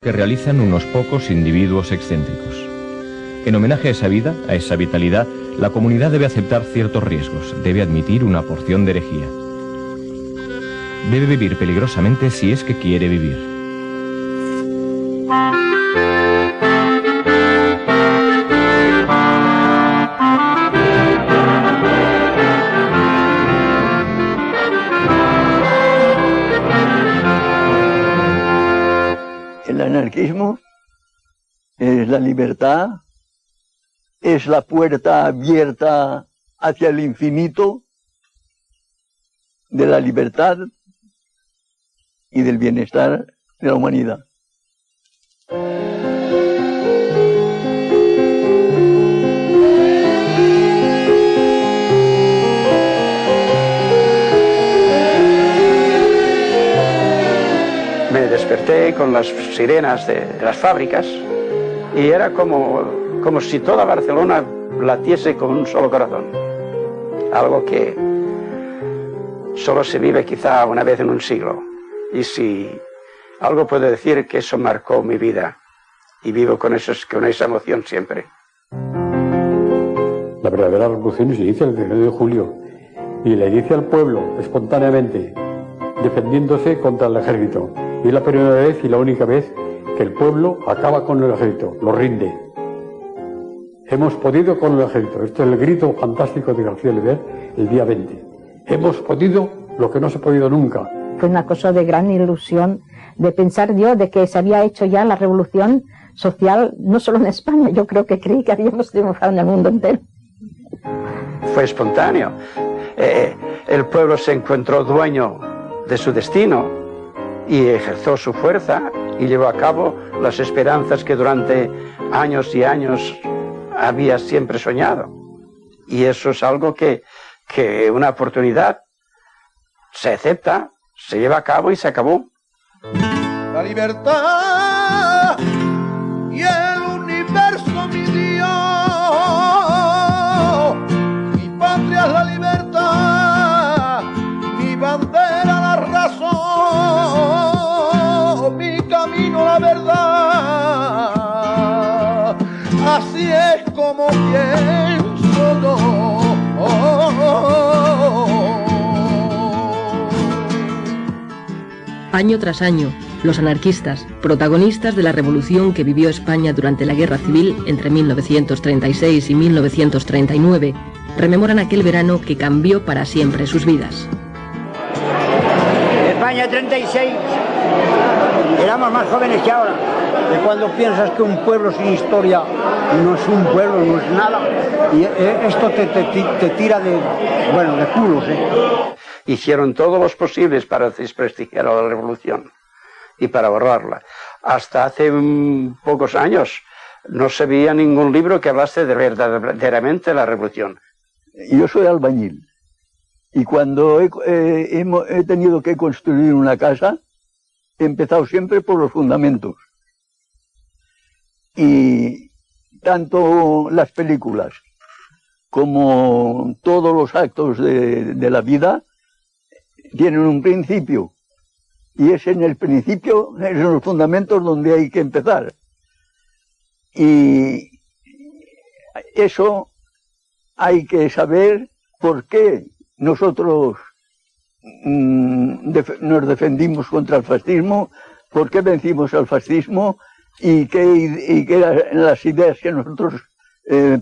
que realizan unos pocos individuos excéntricos. En homenaje a esa vida, a esa vitalidad, la comunidad debe aceptar ciertos riesgos, debe admitir una porción de herejía. Debe vivir peligrosamente si es que quiere vivir. El anarquismo es la libertad, es la puerta abierta hacia el infinito de la libertad y del bienestar de la humanidad. Me desperté con las sirenas de las fábricas y era como si toda Barcelona latiese con un solo corazón. Algo que solo se vive quizá una vez en un siglo. Y si algo puedo decir, que eso marcó mi vida y vivo con esa emoción siempre. La verdadera revolución se inicia el 19 de julio y la inicia el pueblo espontáneamente, defendiéndose contra el ejército. Y es la primera vez y la única vez que el pueblo acaba con el ejército, lo rinde. Hemos podido con el ejército. Esto es el grito fantástico de García Oliver el día 20. Hemos podido lo que no se ha podido nunca. Fue una cosa de gran ilusión, de pensar yo de que se había hecho ya la revolución social, no solo en España, yo creo que creí que habíamos triunfado en el mundo entero. Fue espontáneo. El pueblo se encontró dueño de su destino y ejerció su fuerza y llevó a cabo las esperanzas que durante años y años había siempre soñado. Y eso es algo que una oportunidad se acepta, se lleva a cabo y se acabó. La libertad y el universo, mi Dios, mi patria es la libertad, mi bandera la razón, mi camino la verdad, así es como pienso yo. Año tras año, los anarquistas, protagonistas de la revolución que vivió España durante la Guerra Civil entre 1936 y 1939, rememoran aquel verano que cambió para siempre sus vidas. España 36, éramos más jóvenes que ahora. De cuando piensas que un pueblo sin historia no es un pueblo, no es nada, y esto te tira de culos, Hicieron todos los posibles para desprestigiar a la revolución y para borrarla. Hasta hace pocos años no se veía ningún libro que hablase de verdaderamente la revolución. Yo soy albañil y cuando he tenido que construir una casa, he empezado siempre por los fundamentos. Y tanto las películas como todos los actos de la vida tienen un principio, y es en el principio, es en los fundamentos donde hay que empezar. Y eso hay que saber por qué nosotros nos defendimos contra el fascismo, por qué vencimos al fascismo y qué eran las ideas que nosotros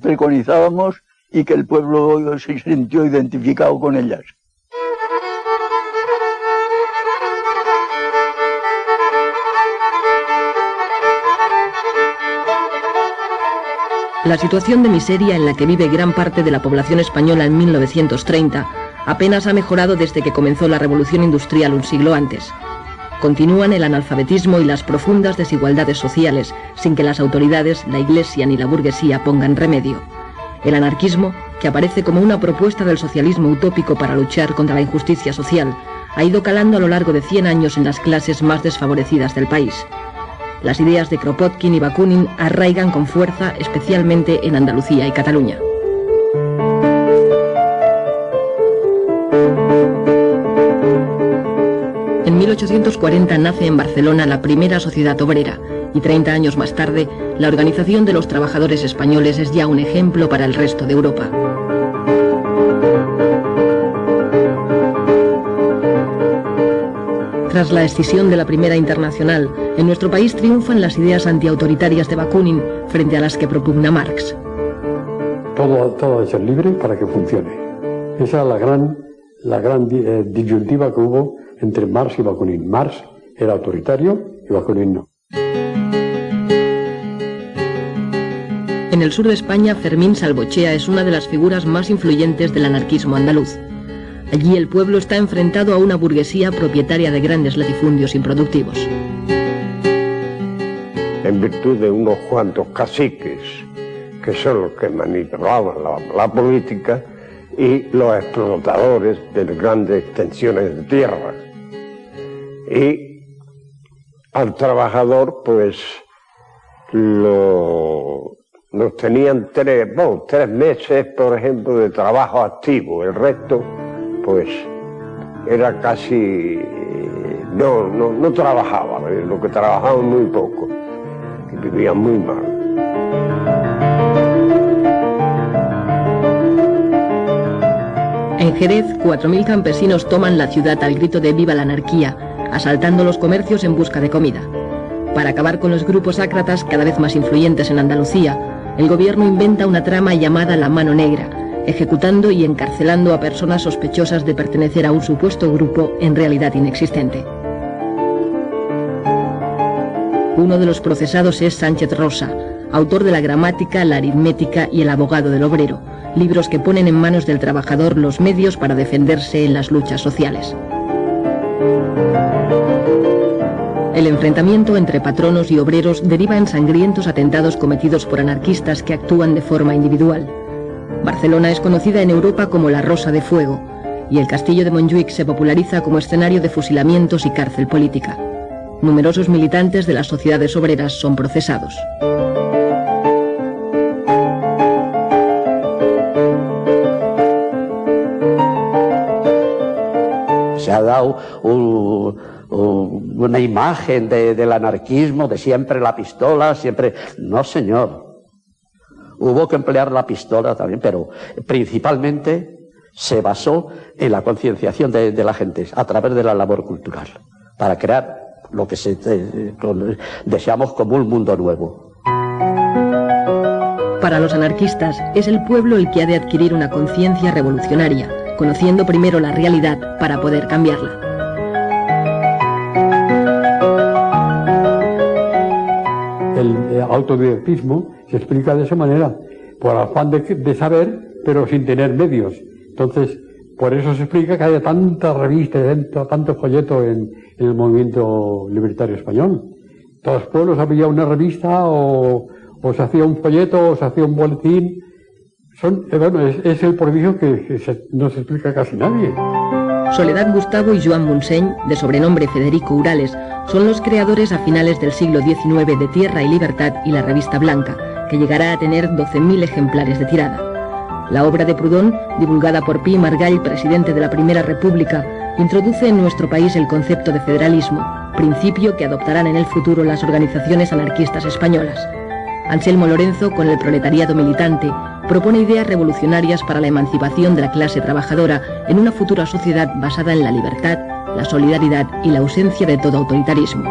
preconizábamos y que el pueblo se sintió identificado con ellas. La situación de miseria en la que vive gran parte de la población española en 1930 apenas ha mejorado desde que comenzó la revolución industrial un siglo antes. Continúan el analfabetismo y las profundas desigualdades sociales, sin que las autoridades, la Iglesia ni la burguesía pongan remedio. El anarquismo, que aparece como una propuesta del socialismo utópico para luchar contra la injusticia social, ha ido calando a lo largo de 100 años en las clases más desfavorecidas del país. Las ideas de Kropotkin y Bakunin arraigan con fuerza, especialmente en Andalucía y Cataluña. En 1840 nace en Barcelona la primera sociedad obrera, Y 30 años más tarde, la Organización de los Trabajadores Españoles es ya un ejemplo para el resto de Europa. Tras la escisión de la Primera Internacional, en nuestro país triunfan las ideas antiautoritarias de Bakunin frente a las que propugna Marx. Todo ha de ser libre para que funcione. Esa es la gran disyuntiva que hubo entre Marx y Bakunin. Marx era autoritario y Bakunin no. En el sur de España, Fermín Salvochea es una de las figuras más influyentes del anarquismo andaluz. Allí el pueblo está enfrentado a una burguesía propietaria de grandes latifundios improductivos. En virtud de unos cuantos caciques, que son los que manipulaban la política, y los explotadores de grandes extensiones de tierra. Y al trabajador, pues, nos tenían 3 meses, por ejemplo, de trabajo activo. El resto, pues, era casi... no trabajaba, lo que trabajaban muy poco, y vivían muy mal. En Jerez, 4.000 campesinos toman la ciudad al grito de «Viva la anarquía», asaltando los comercios en busca de comida. Para acabar con los grupos ácratas cada vez más influyentes en Andalucía, el gobierno inventa una trama llamada La Mano Negra, ejecutando y encarcelando a personas sospechosas de pertenecer a un supuesto grupo en realidad inexistente. Uno de los procesados es Sánchez Rosa, autor de la Gramática, la Aritmética y el Abogado del Obrero, libros que ponen en manos del trabajador los medios para defenderse en las luchas sociales. El enfrentamiento entre patronos y obreros deriva en sangrientos atentados cometidos por anarquistas que actúan de forma individual. Barcelona es conocida en Europa como la Rosa de Fuego, y el castillo de Montjuïc se populariza como escenario de fusilamientos y cárcel política. Numerosos militantes de las sociedades obreras son procesados. Se ha dado una imagen del anarquismo, de siempre la pistola, siempre... No, señor. Hubo que emplear la pistola también, pero principalmente se basó en la concienciación de la gente a través de la labor cultural, para crear lo que deseamos como un mundo nuevo. Para los anarquistas, es el pueblo el que ha de adquirir una conciencia revolucionaria, conociendo primero la realidad para poder cambiarla. El autodidactismo se explica de esa manera, por afán de saber, pero sin tener medios. Entonces, por eso se explica que haya tantas revistas, tanto folleto en el movimiento libertario español. En todos los pueblos había una revista, o se hacía un folleto, o se hacía un boletín. Es el prodigio que no se explica casi nadie. Soledad Gustavo y Joan Montseny, de sobrenombre Federico Urales, son los creadores a finales del siglo XIX de Tierra y Libertad y la Revista Blanca, que llegará a tener 12.000 ejemplares de tirada. La obra de Proudhon, divulgada por Pi Margall, presidente de la Primera República, introduce en nuestro país el concepto de federalismo, principio que adoptarán en el futuro las organizaciones anarquistas españolas. Anselmo Lorenzo, con el proletariado militante, propone ideas revolucionarias para la emancipación de la clase trabajadora en una futura sociedad basada en la libertad, la solidaridad y la ausencia de todo autoritarismo.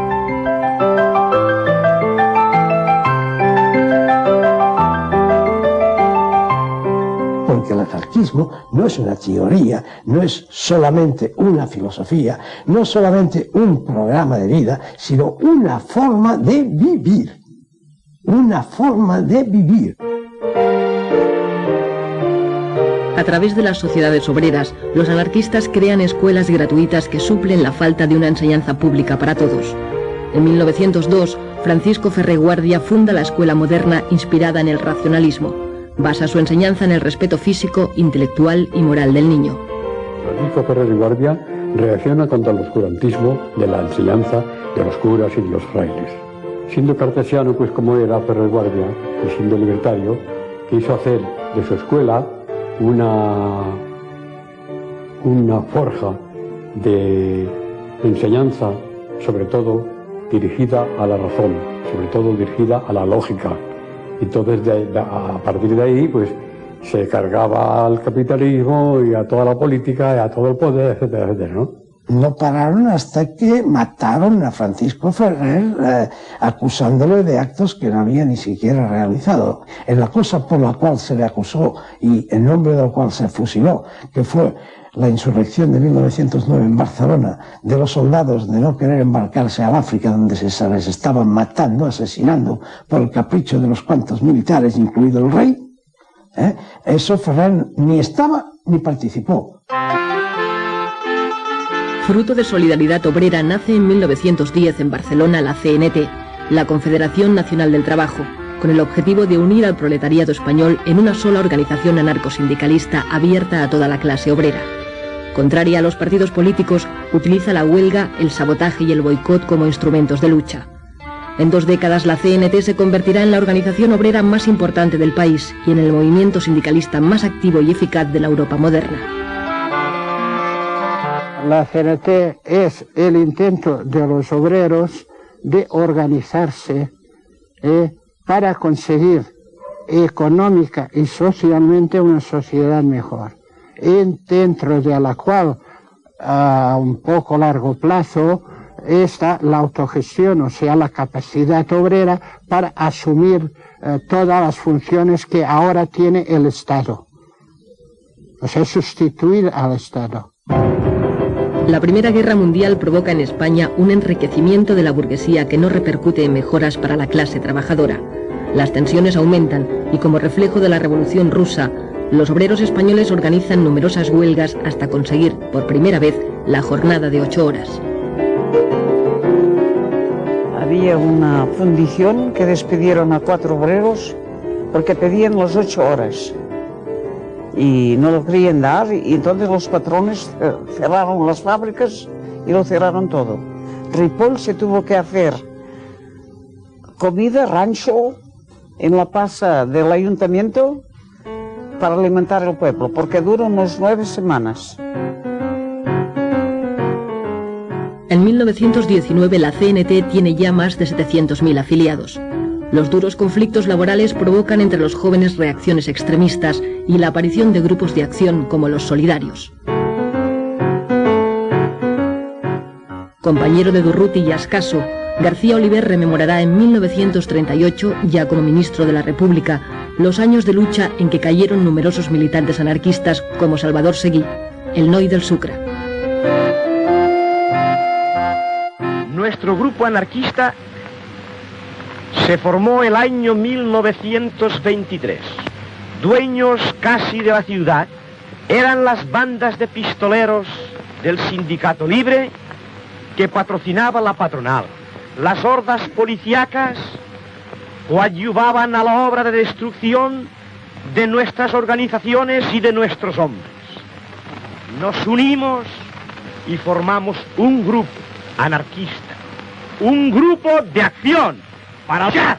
Porque el anarquismo no es una teoría, no es solamente una filosofía, no es solamente un programa de vida, sino una forma de vivir. Una forma de vivir. A través de las sociedades obreras, los anarquistas crean escuelas gratuitas que suplen la falta de una enseñanza pública para todos. En 1902, Francisco Ferrer Guardia funda la escuela moderna inspirada en el racionalismo. Basa su enseñanza en el respeto físico, intelectual y moral del niño. Francisco Ferrer Guardia reacciona contra el oscurantismo de la enseñanza de los curas y de los frailes. Siendo cartesiano, pues como era Ferrer Guardia, y siendo libertario, quiso hacer de su escuela una forja de enseñanza, sobre todo dirigida a la razón, sobre todo dirigida a la lógica. Entonces, a partir de ahí, pues, se cargaba al capitalismo y a toda la política y a todo el poder, etcétera, etcétera, ¿no? No pararon hasta que mataron a Francisco Ferrer, acusándole de actos que no había ni siquiera realizado. En la cosa por la cual se le acusó y en nombre de la cual se fusiló, que fue la insurrección de 1909 en Barcelona, de los soldados de no querer embarcarse al África, donde se les estaban matando, asesinando por el capricho de unos cuantos militares, incluido el rey, eso Ferrer ni estaba ni participó. Fruto de Solidaridad Obrera nace en 1910 en Barcelona la CNT, la Confederación Nacional del Trabajo, con el objetivo de unir al proletariado español en una sola organización anarcosindicalista abierta a toda la clase obrera. Contraria a los partidos políticos, utiliza la huelga, el sabotaje y el boicot como instrumentos de lucha. En 2 décadas la CNT se convertirá en la organización obrera más importante del país y en el movimiento sindicalista más activo y eficaz de la Europa moderna. La CNT es el intento de los obreros de organizarse para conseguir económica y socialmente una sociedad mejor, dentro de la cual a un poco largo plazo está la autogestión, o sea, la capacidad obrera para asumir todas las funciones que ahora tiene el Estado, o sea, sustituir al Estado. La Primera Guerra Mundial provoca en España un enriquecimiento de la burguesía que no repercute en mejoras para la clase trabajadora. Las tensiones aumentan y, como reflejo de la Revolución Rusa, los obreros españoles organizan numerosas huelgas hasta conseguir, por primera vez, la jornada de 8 horas. Había una fundición que despidieron a 4 obreros porque pedían las 8 horas. Y no lo querían dar, y entonces los patrones cerraron las fábricas y lo cerraron todo. Ripoll se tuvo que hacer comida, rancho, en la plaza del ayuntamiento para alimentar al pueblo, porque duró unas 9 semanas. En 1919 la CNT tiene ya más de 700.000 afiliados. Los duros conflictos laborales provocan entre los jóvenes reacciones extremistas y la aparición de grupos de acción como los solidarios. Compañero de Durruti y Ascaso, García Oliver rememorará en 1938, ya como ministro de la República, los años de lucha en que cayeron numerosos militantes anarquistas como Salvador Seguí, el Noi del Sucre. Nuestro grupo anarquista se formó el año 1923. Dueños casi de la ciudad eran las bandas de pistoleros del Sindicato Libre que patrocinaba la patronal. Las hordas policíacas coadyuvaban a la obra de destrucción de nuestras organizaciones y de nuestros hombres. Nos unimos y formamos un grupo anarquista, un grupo de acción para luchar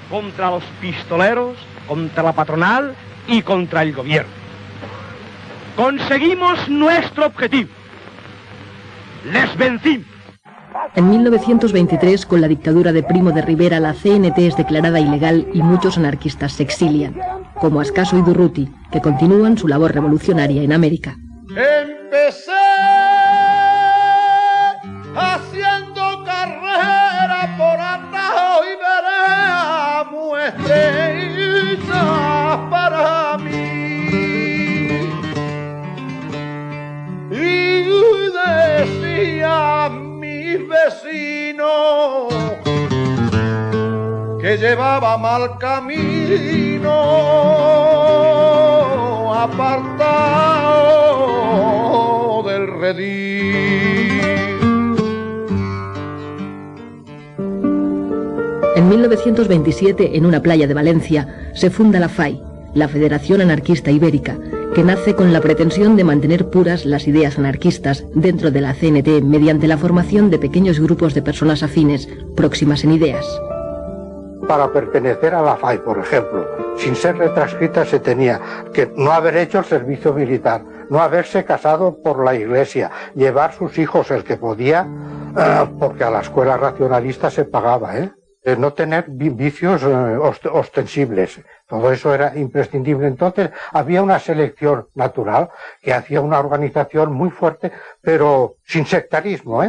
contra los pistoleros, contra la patronal y contra el gobierno. Conseguimos nuestro objetivo. Les vencimos. En 1923, con la dictadura de Primo de Rivera, la CNT es declarada ilegal y muchos anarquistas se exilian, como Ascaso y Durruti, que continúan su labor revolucionaria en América. Empecé haciendo carrera por atajo y veré muestrillas para mí. Y decía mi vecino que llevaba mal camino, apartado del redil. En 1927, en una playa de Valencia, se funda la FAI, la Federación Anarquista Ibérica, que nace con la pretensión de mantener puras las ideas anarquistas dentro de la CNT mediante la formación de pequeños grupos de personas afines, próximas en ideas. Para pertenecer a la FAI, por ejemplo, sin ser retranscrita se tenía que no haber hecho el servicio militar, no haberse casado por la Iglesia, llevar sus hijos el que podía, porque a la escuela racionalista se pagaba, no tener vicios ostensibles. Todo eso era imprescindible. Entonces había una selección natural que hacía una organización muy fuerte, pero sin sectarismo,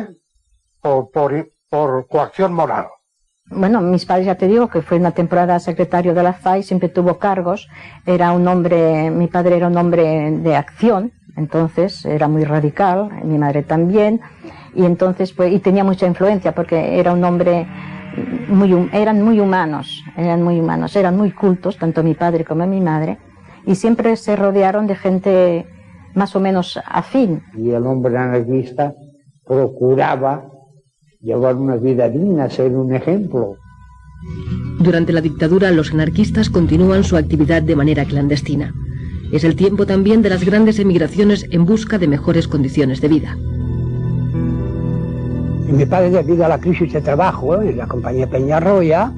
por coacción moral. Bueno, mis padres, ya te digo, que fue una temporada secretario de la FAI, siempre tuvo cargos, era un hombre, mi padre era un hombre de acción, entonces era muy radical, mi madre también, y entonces pues, y tenía mucha influencia porque era un hombre eran muy humanos, eran muy cultos, tanto mi padre como mi madre, y siempre se rodearon de gente más o menos afín. Y el hombre anarquista procuraba llevar una vida digna, ser un ejemplo. Durante la dictadura, los anarquistas continúan su actividad de manera clandestina. Es el tiempo también de las grandes emigraciones en busca de mejores condiciones de vida. Y mi padre, debido a la crisis de trabajo en la compañía Peñarroya,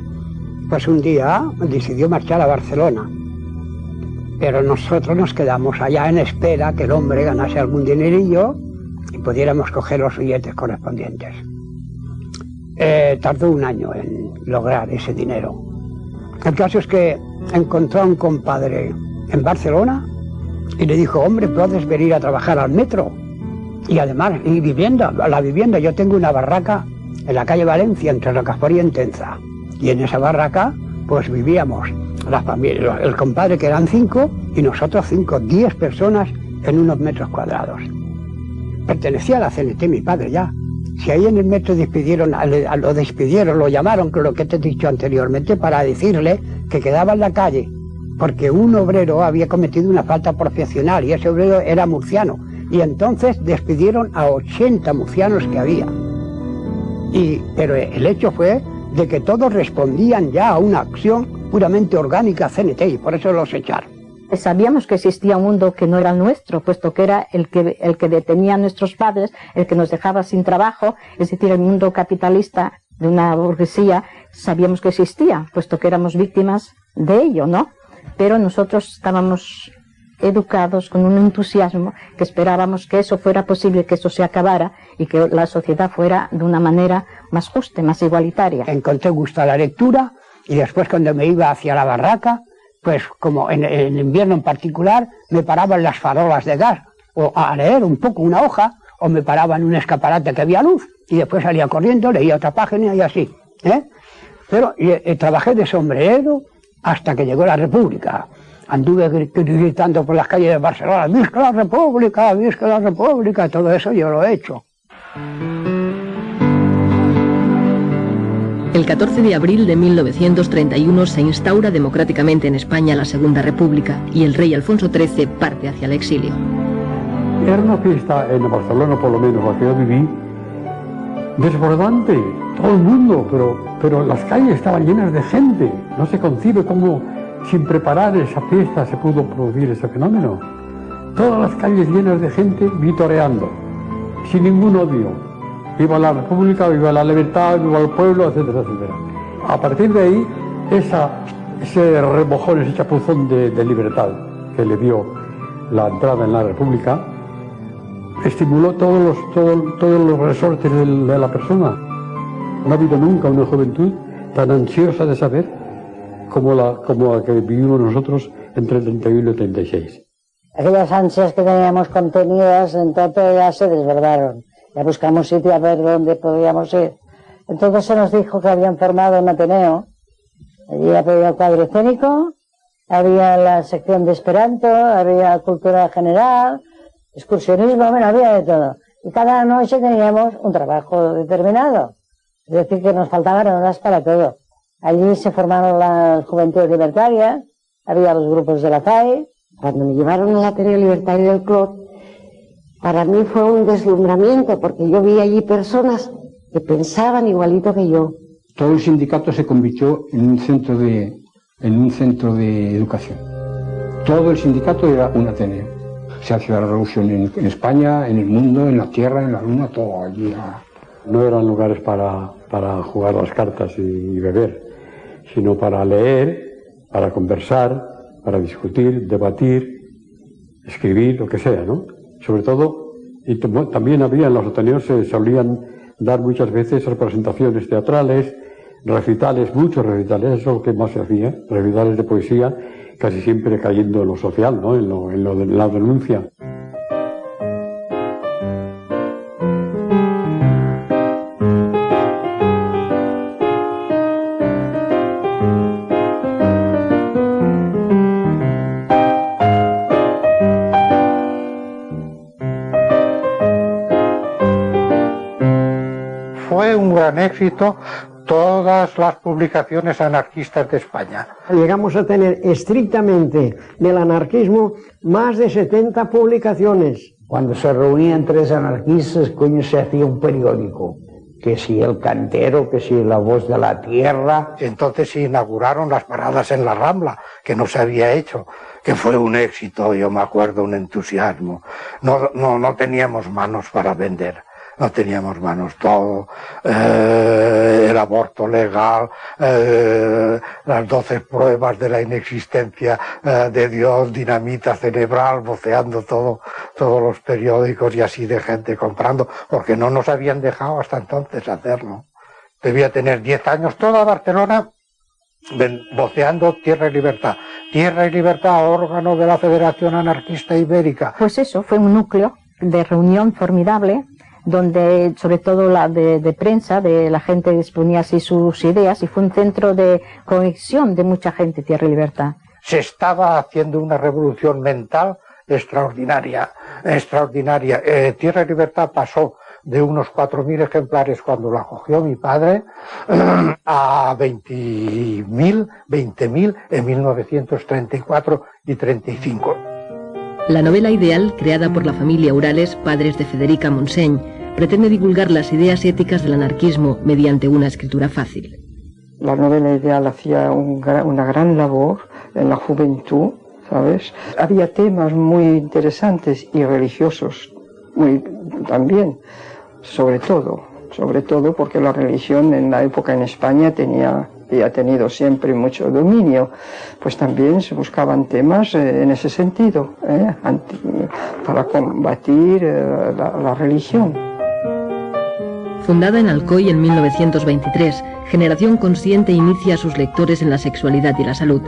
pues un día decidió marchar a Barcelona. Pero nosotros nos quedamos allá en espera que el hombre ganase algún dinerillo y pudiéramos coger los billetes correspondientes. Tardó un año en lograr ese dinero. El caso es que encontró a un compadre en Barcelona y le dijo: hombre, puedes venir a trabajar al metro. Y además, la vivienda, yo tengo una barraca en la calle Valencia, entre Rocafort y Entenza. Y en esa barraca, pues vivíamos la familia, el compadre, que eran 5, y nosotros 5, 10 personas en unos metros cuadrados. Pertenecía a la CNT mi padre ya. Si ahí en el metro lo llamaron, con lo que te he dicho anteriormente, para decirle que quedaba en la calle, porque un obrero había cometido una falta profesional y ese obrero era murciano. Y entonces despidieron a 80 murcianos que había. Pero el hecho fue de que todos respondían ya a una acción puramente orgánica CNT, y por eso los echaron. Sabíamos que existía un mundo que no era el nuestro, puesto que era el que detenía a nuestros padres, el que nos dejaba sin trabajo, es decir, el mundo capitalista de una burguesía, sabíamos que existía, puesto que éramos víctimas de ello, ¿no? Pero nosotros estábamos educados con un entusiasmo que esperábamos que eso fuera posible, que eso se acabara y que la sociedad fuera de una manera más justa, más igualitaria. Encontré gusto a la lectura y después, cuando me iba hacia la barraca, pues como en invierno en particular, me paraba en las farolas de gas o a leer un poco una hoja, o me paraba en un escaparate que había luz y después salía corriendo, leía otra página y así, Pero trabajé de sombrerero hasta que llegó la República. Anduve gritando por las calles de Barcelona: ¡Visca la República! ¡Visca la República! Todo eso yo lo he hecho. El 14 de abril de 1931 se instaura democráticamente en España la Segunda República y el rey Alfonso XIII parte hacia el exilio. Era una fiesta en Barcelona, por lo menos la que yo viví, desbordante, todo el mundo, pero las calles estaban llenas de gente. No se concibe cómo sin preparar esa fiesta se pudo producir ese fenómeno. Todas las calles llenas de gente vitoreando, sin ningún odio. Viva la República, viva la libertad, viva el pueblo, etcétera, etcétera. A partir de ahí, ese remojón, ese chapuzón de libertad que le dio la entrada en la República, estimuló todos los resortes de la persona. No ha habido nunca una juventud tan ansiosa de saber como la que vivimos nosotros entre el 31 y el 36. Aquellas ansias que teníamos contenidas, entonces ya se desbordaron. Ya buscamos sitio a ver dónde podíamos ir. Entonces se nos dijo que habían formado un Ateneo. Allí había el cuadro escénico, había la sección de Esperanto, había cultura general, excursionismo, bueno, había de todo. Y cada noche teníamos un trabajo determinado. Es decir, que nos faltaban horas para todo. Allí se formaron las juventudes libertarias, había los grupos de la FAI. Cuando me llevaron al Ateneo Libertario del Clot, para mí fue un deslumbramiento, porque yo vi allí personas que pensaban igualito que yo. Todo el sindicato se convirtió en un centro de educación. Todo el sindicato era un Ateneo. Se hacía la revolución en España, en el mundo, en la tierra, en la luna, todo allí. No eran lugares para jugar las cartas y beber, sino para leer, para conversar, para discutir, debatir escribir, lo que sea, ¿no? Sobre todo, y también había en los ateneos se solían dar muchas veces representaciones teatrales, recitales, muchos recitales, eso es lo que más se hacía, recitales de poesía, casi siempre cayendo en lo social, ¿no? En lo de la denuncia. Fue un gran éxito todas las publicaciones anarquistas de España. Llegamos a tener estrictamente del anarquismo más de 70 publicaciones. Cuando se reunían tres anarquistas, coño, se hacía un periódico. Que si El Cantero, que si La Voz de la Tierra. Entonces se inauguraron las paradas en la Rambla, que no se había hecho, que fue un éxito, yo me acuerdo, un entusiasmo. No teníamos manos para vender. No teníamos manos, todo, el aborto legal, las 12 pruebas de la inexistencia de Dios, dinamita cerebral, voceando todos los periódicos y así de gente comprando, porque no nos habían dejado hasta entonces hacerlo. Debía tener 10 años, toda Barcelona voceando Tierra y Libertad. Tierra y Libertad, órgano de la Federación Anarquista Ibérica. Pues eso, fue un núcleo de reunión formidable, donde sobre todo la de prensa, de la gente exponía así sus ideas, y fue un centro de conexión de mucha gente, Tierra y Libertad. Se estaba haciendo una revolución mental extraordinaria. Tierra y Libertad pasó de unos 4.000 ejemplares cuando la cogió mi padre a 20.000 en 1934 y 35. La novela ideal, creada por la familia Urales, padres de Federica Montseny, pretende divulgar las ideas éticas del anarquismo mediante una escritura fácil. La novela ideal hacía una gran labor en la juventud, ¿sabes? Había temas muy interesantes y religiosos también, sobre todo porque la religión en la época en España y ha tenido siempre mucho dominio, pues también se buscaban temas en ese sentido, para combatir la religión. Fundada en Alcoy en 1923, Generación Consciente inicia a sus lectores en la sexualidad y la salud.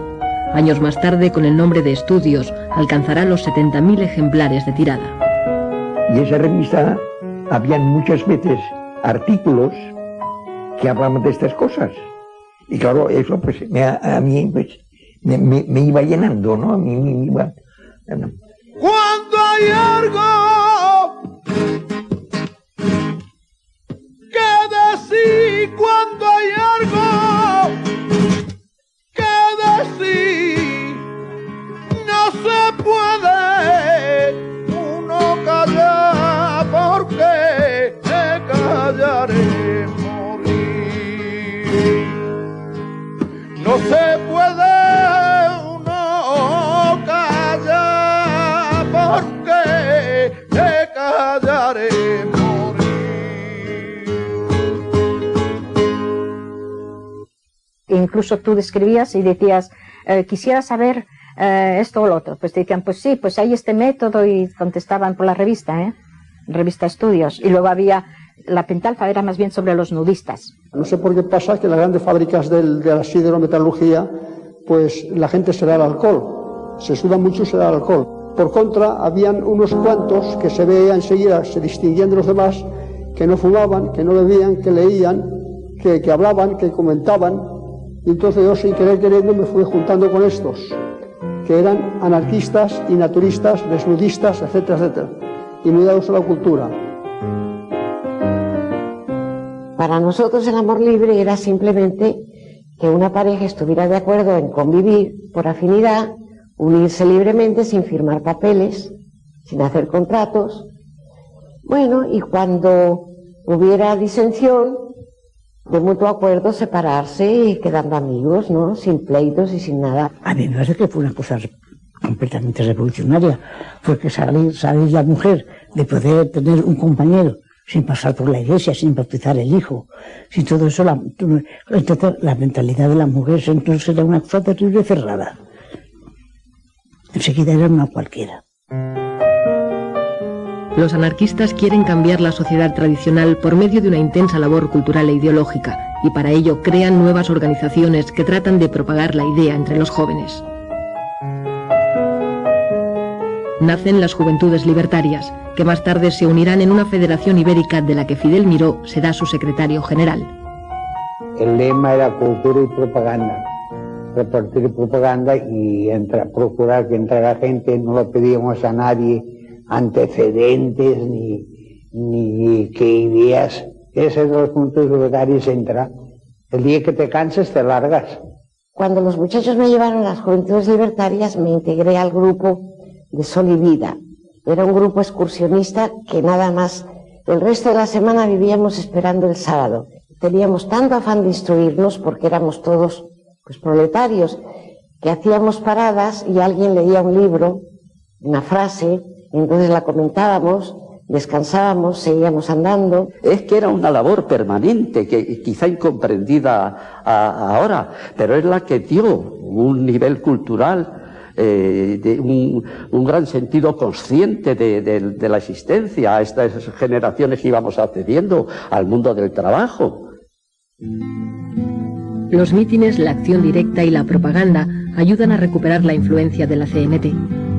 Años más tarde, con el nombre de Estudios, alcanzará los 70.000 ejemplares de tirada. Y esa revista, habían muchas veces artículos que hablaban de estas cosas. Y claro, eso pues a mí pues, me iba llenando, ¿no? A mí me iba... Cuando hay algo que decir, cuando hay algo que decir, no se puede uno callar, porque callaré morir. No se puede uno callar, porque callaré morir. Incluso tú describías y decías, quisiera saber esto o lo otro. Pues te decían, pues sí, pues hay este método, y contestaban por la revista, revista Estudios. Y luego había, la pentalfa era más bien sobre los nudistas. No sé por qué pasa que las grandes fábricas de la siderometalurgia, pues la gente se da el alcohol, se suda mucho y se da el alcohol. Por contra, habían unos cuantos que se veían enseguida, se distinguían de los demás, que no fumaban, que no bebían, que leían, que hablaban, que comentaban. Y entonces yo, sin querer queriendo, me fui juntando con estos, que eran anarquistas y naturistas, desnudistas, etcétera, etcétera, y muy dados a la cultura. Para nosotros el amor libre era simplemente que una pareja estuviera de acuerdo en convivir por afinidad, unirse libremente sin firmar papeles, sin hacer contratos. Bueno, y cuando hubiera disensión, de mutuo acuerdo, separarse y quedando amigos, ¿no? Sin pleitos y sin nada. A mí me parece que fue una cosa completamente revolucionaria, fue que salir la mujer de poder tener un compañero sin pasar por la iglesia, sin bautizar el hijo, sin todo eso, entonces la mentalidad de la mujer entonces era una cosa terrible cerrada. Enseguida era una cualquiera. Los anarquistas quieren cambiar la sociedad tradicional por medio de una intensa labor cultural e ideológica, y para ello crean nuevas organizaciones que tratan de propagar la idea entre los jóvenes. Nacen las Juventudes Libertarias, que más tarde se unirán en una federación ibérica de la que Fidel Miró será su secretario general. El lema era cultura y propaganda, repartir propaganda y procurar que entrara gente. No le pedíamos a nadie antecedentes ni qué ideas. Ese de los puntos libertarios entra. El día que te canses te largas. Cuando los muchachos me llevaron a las Juventudes Libertarias me integré al grupo de Sol y Vida. Era un grupo excursionista que nada más el resto de la semana vivíamos esperando el sábado. Teníamos tanto afán de instruirnos porque éramos todos pues proletarios, que hacíamos paradas y alguien leía un libro, una frase, y entonces la comentábamos, descansábamos, seguíamos andando. Es que era una labor permanente, que quizá incomprendida ahora, pero es la que dio un nivel cultural, de un gran sentido consciente de la existencia a estas generaciones que íbamos accediendo al mundo del trabajo. Los mítines, la acción directa y la propaganda ayudan a recuperar la influencia de la CNT.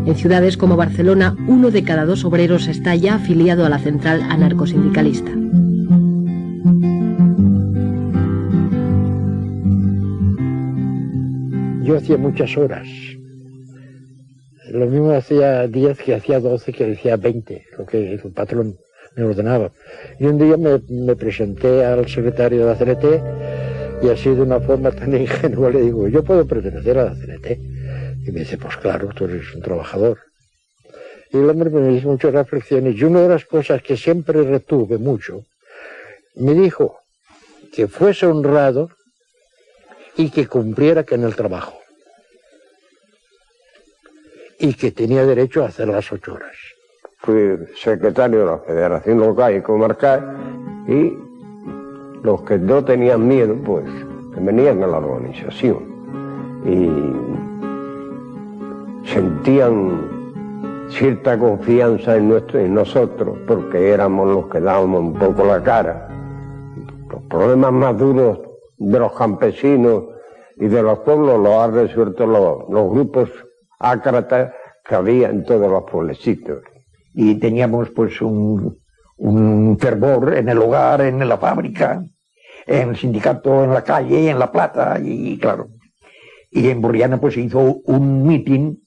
En ciudades como Barcelona, 1 de cada 2 obreros está ya afiliado a la central anarcosindicalista. Yo hacía muchas horas. Lo mismo hacía 10 que hacía 12 que hacía 20, lo que el patrón me ordenaba. Y un día me presenté al secretario de la CNT y así de una forma tan ingenua le digo, ¿yo puedo pertenecer a la CNT? Y me dice, pues claro, tú eres un trabajador. Y el hombre me hizo muchas reflexiones y una de las cosas que siempre retuve mucho, me dijo que fuese honrado y que cumpliera en el trabajo. Y que tenía derecho a hacer las 8 horas. Fui secretario de la Federación Local y Comarcal y los que no tenían miedo, pues, que venían a la organización y sentían cierta confianza en nosotros porque éramos los que dábamos un poco la cara. Los problemas más duros de los campesinos y de los pueblos los han resuelto los grupos ácratas que había en todos los pueblecitos. Y teníamos pues un fervor en el hogar, en la fábrica, en el sindicato, en la calle, en la plaza, y claro. Y en Borriana pues se hizo un mitin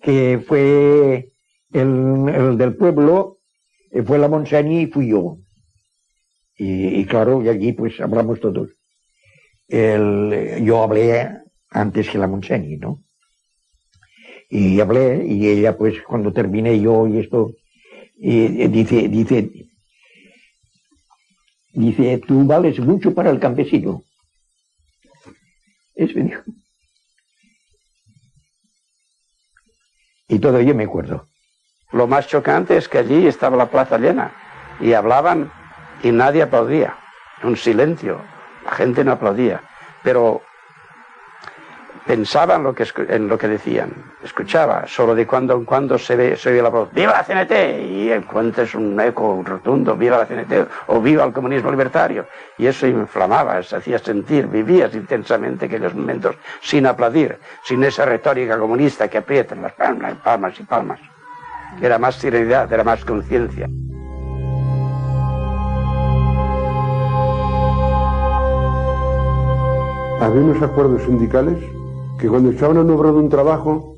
que fue el del pueblo, fue la Montseny y fui yo. Y claro, y allí pues hablamos todos. Yo hablé antes que la Montseny, ¿no? Y hablé, y ella pues cuando terminé yo y esto, dice, tú vales mucho para el campesino. Eso dijo. Y todo ello me acuerdo. Lo más chocante es que allí estaba la plaza llena y hablaban y nadie aplaudía. Un silencio, la gente no aplaudía, pero pensaba en lo que decían, escuchaba, solo de cuando en cuando se oye la voz, ¡viva la CNT! Y encuentras un eco rotundo, ¡viva la CNT! O ¡viva el comunismo libertario! Y eso inflamaba, se hacía sentir, vivías intensamente aquellos momentos sin aplaudir, sin esa retórica comunista que aprietan las palmas, palmas y palmas. Era más serenidad, era más conciencia. Había unos acuerdos sindicales que cuando echaban a un obrero de un trabajo,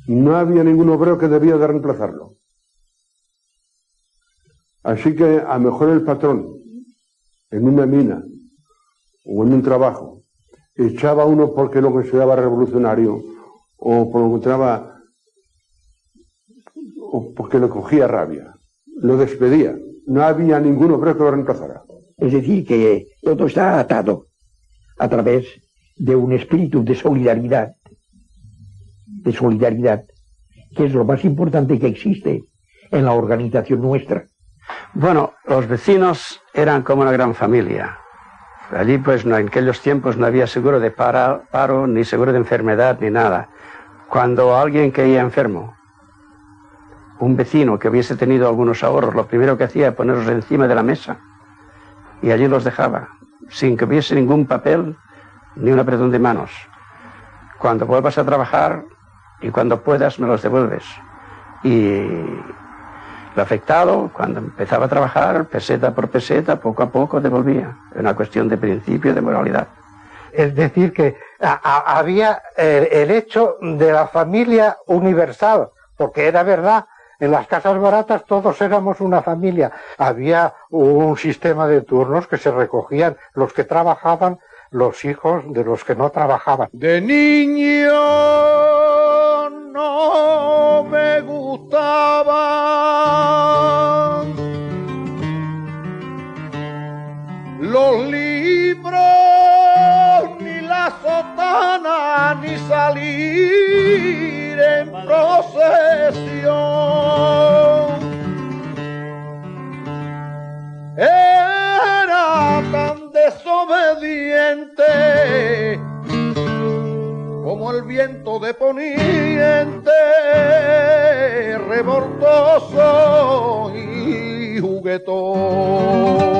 no había ningún obrero que debía de reemplazarlo. Así que a lo mejor el patrón, en una mina o en un trabajo, echaba a uno porque lo consideraba revolucionario o porque lo cogía rabia, lo despedía. No había ningún obrero que lo reemplazara. Es decir, que todo está atado a través de un espíritu de solidaridad, que es lo más importante que existe en la organización nuestra. Bueno, los vecinos eran como una gran familia. Allí, pues, en aquellos tiempos no había seguro de paro, ni seguro de enfermedad, ni nada. Cuando alguien caía enfermo, un vecino que hubiese tenido algunos ahorros, lo primero que hacía era ponerlos encima de la mesa y allí los dejaba, sin que hubiese ningún papel ni un apretón de manos. Cuando vuelvas a trabajar y cuando puedas me los devuelves. Y el afectado, cuando empezaba a trabajar, peseta por peseta, poco a poco devolvía. Era una cuestión de principio, de moralidad. Es decir, que había el hecho de la familia universal, porque era verdad, en las casas baratas todos éramos una familia. Había un sistema de turnos que se recogían los que trabajaban, los hijos de los que no trabajaban. De niño no me gustaban los libros, ni la sotana, ni salir en procesión. Era tan desobediente como el viento de poniente, revoltoso y juguetón.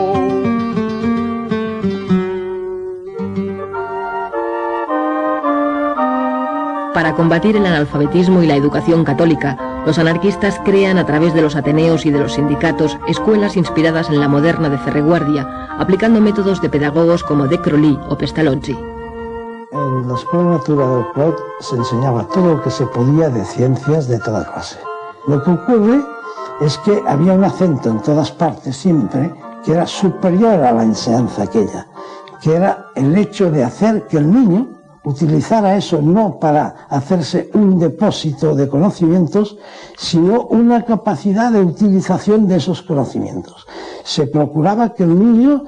Para combatir el analfabetismo y la educación católica, los anarquistas crean a través de los ateneos y de los sindicatos escuelas inspiradas en la moderna de Ferreguardia, aplicando métodos de pedagogos como De Crolí o Pestalozzi. En la Escuela Natura del Clot se enseñaba todo lo que se podía de ciencias de toda clase. Lo que ocurre es que había un acento en todas partes siempre que era superior a la enseñanza aquella, que era el hecho de hacer que el niño utilizara eso no para hacerse un depósito de conocimientos, sino una capacidad de utilización de esos conocimientos. Se procuraba que el niño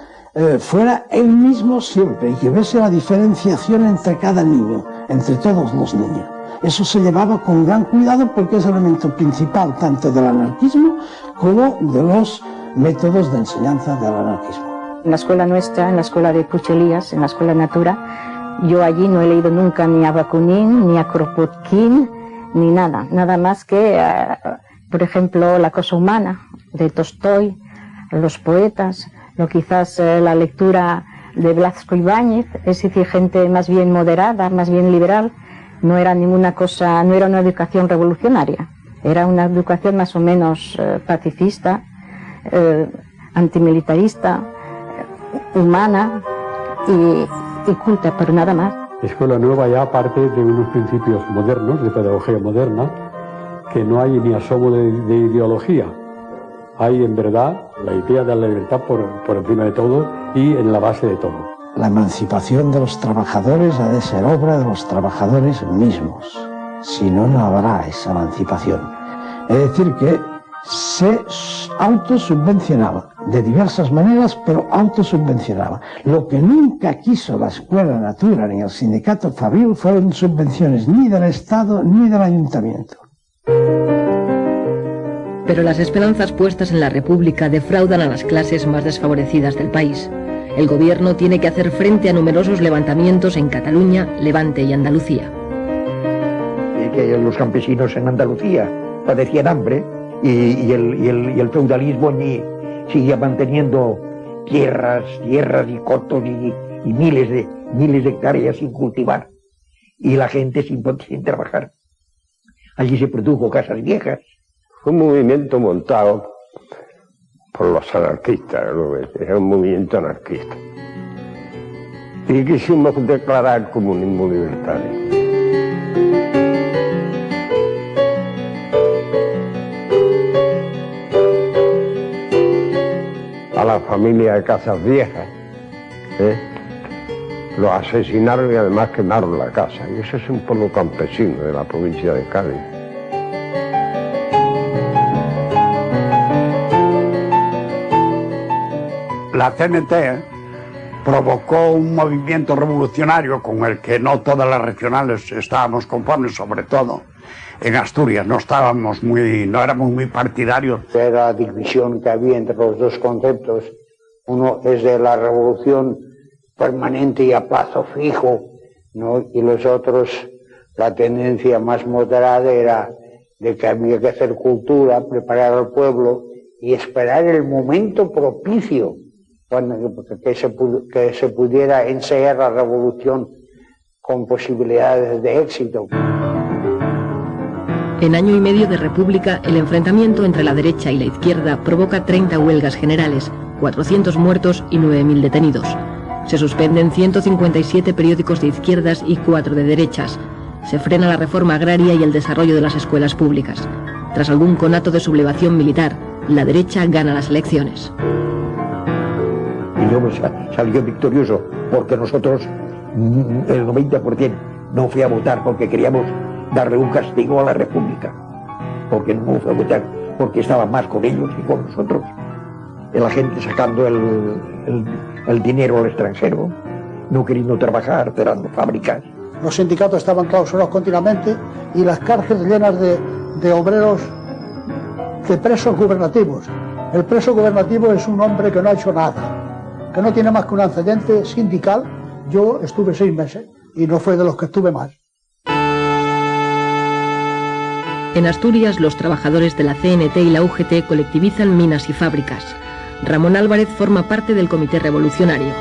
fuera él mismo siempre y que viese la diferenciación entre cada niño, entre todos los niños. Eso se llevaba con gran cuidado porque es el elemento principal tanto del anarquismo como de los métodos de enseñanza del anarquismo. En la escuela nuestra, en la escuela de Puchelías, en la escuela Natura, yo allí no he leído nunca ni a Bakunin, ni a Kropotkin, ni nada. Nada más que, por ejemplo, La cosa humana, de Tolstoy, los poetas, o quizás la lectura de Blasco Ibáñez, es decir, gente más bien moderada, más bien liberal. No era ninguna cosa, no era una educación revolucionaria. Era una educación más o menos pacifista, antimilitarista, humana y culta, pero nada más. Escuela Nueva ya parte de unos principios modernos, de pedagogía moderna, que no hay ni asomo de ideología. Hay en verdad la idea de la libertad por encima de todo y en la base de todo. La emancipación de los trabajadores ha de ser obra de los trabajadores mismos. Si no, no habrá esa emancipación. Es decir, que se autosubvencionaba de diversas maneras, pero autosubvencionaba. Lo que nunca quiso la Escuela Natura ni el sindicato Fabril fueron subvenciones ni del Estado ni del Ayuntamiento. Pero las esperanzas puestas en la República defraudan a las clases más desfavorecidas del país. El gobierno tiene que hacer frente a numerosos levantamientos en Cataluña, Levante y Andalucía. Y que los campesinos en Andalucía padecían hambre y el feudalismo seguía manteniendo tierras y cotos y miles de hectáreas sin cultivar y la gente sin trabajar. Allí se produjo Casas Viejas. Fue un movimiento montado por los anarquistas, era un movimiento anarquista. Y quisimos declarar comunismo libertario. A la familia de Casas Viejas, los asesinaron y además quemaron la casa. Y ese es un pueblo campesino de la provincia de Cádiz. La CNT provocó un movimiento revolucionario con el que no todas las regionales estábamos conformes, sobre todo en Asturias. No éramos muy partidarios. Era la división que había entre los dos conceptos. Uno es de la revolución permanente y a plazo fijo, ¿no? Y los otros, la tendencia más moderada era de que había que hacer cultura, preparar al pueblo y esperar el momento propicio que se pudiera ensayar la revolución con posibilidades de éxito. En año y medio de república, el enfrentamiento entre la derecha y la izquierda provoca 30 huelgas generales, 400 muertos y 9.000 detenidos. Se suspenden 157 periódicos de izquierdas y 4 de derechas. Se frena la reforma agraria y el desarrollo de las escuelas públicas. Tras algún conato de sublevación militar, la derecha gana las elecciones. Y luego salió victorioso porque nosotros, el 90%, no fui a votar porque queríamos darle un castigo a la República. Porque no fue a votar, porque estaba más con ellos que con nosotros. La gente sacando el dinero al extranjero, no queriendo trabajar, cerrando fábricas. Los sindicatos estaban clausurados continuamente y las cárceles llenas de obreros, de presos gubernativos. El preso gubernativo es un hombre que no ha hecho nada, que no tiene más que un antecedente sindical. Yo estuve 6 meses y no fue de los que estuve más. En Asturias, los trabajadores de la CNT y la UGT colectivizan minas y fábricas. Ramón Álvarez forma parte del Comité Revolucionario.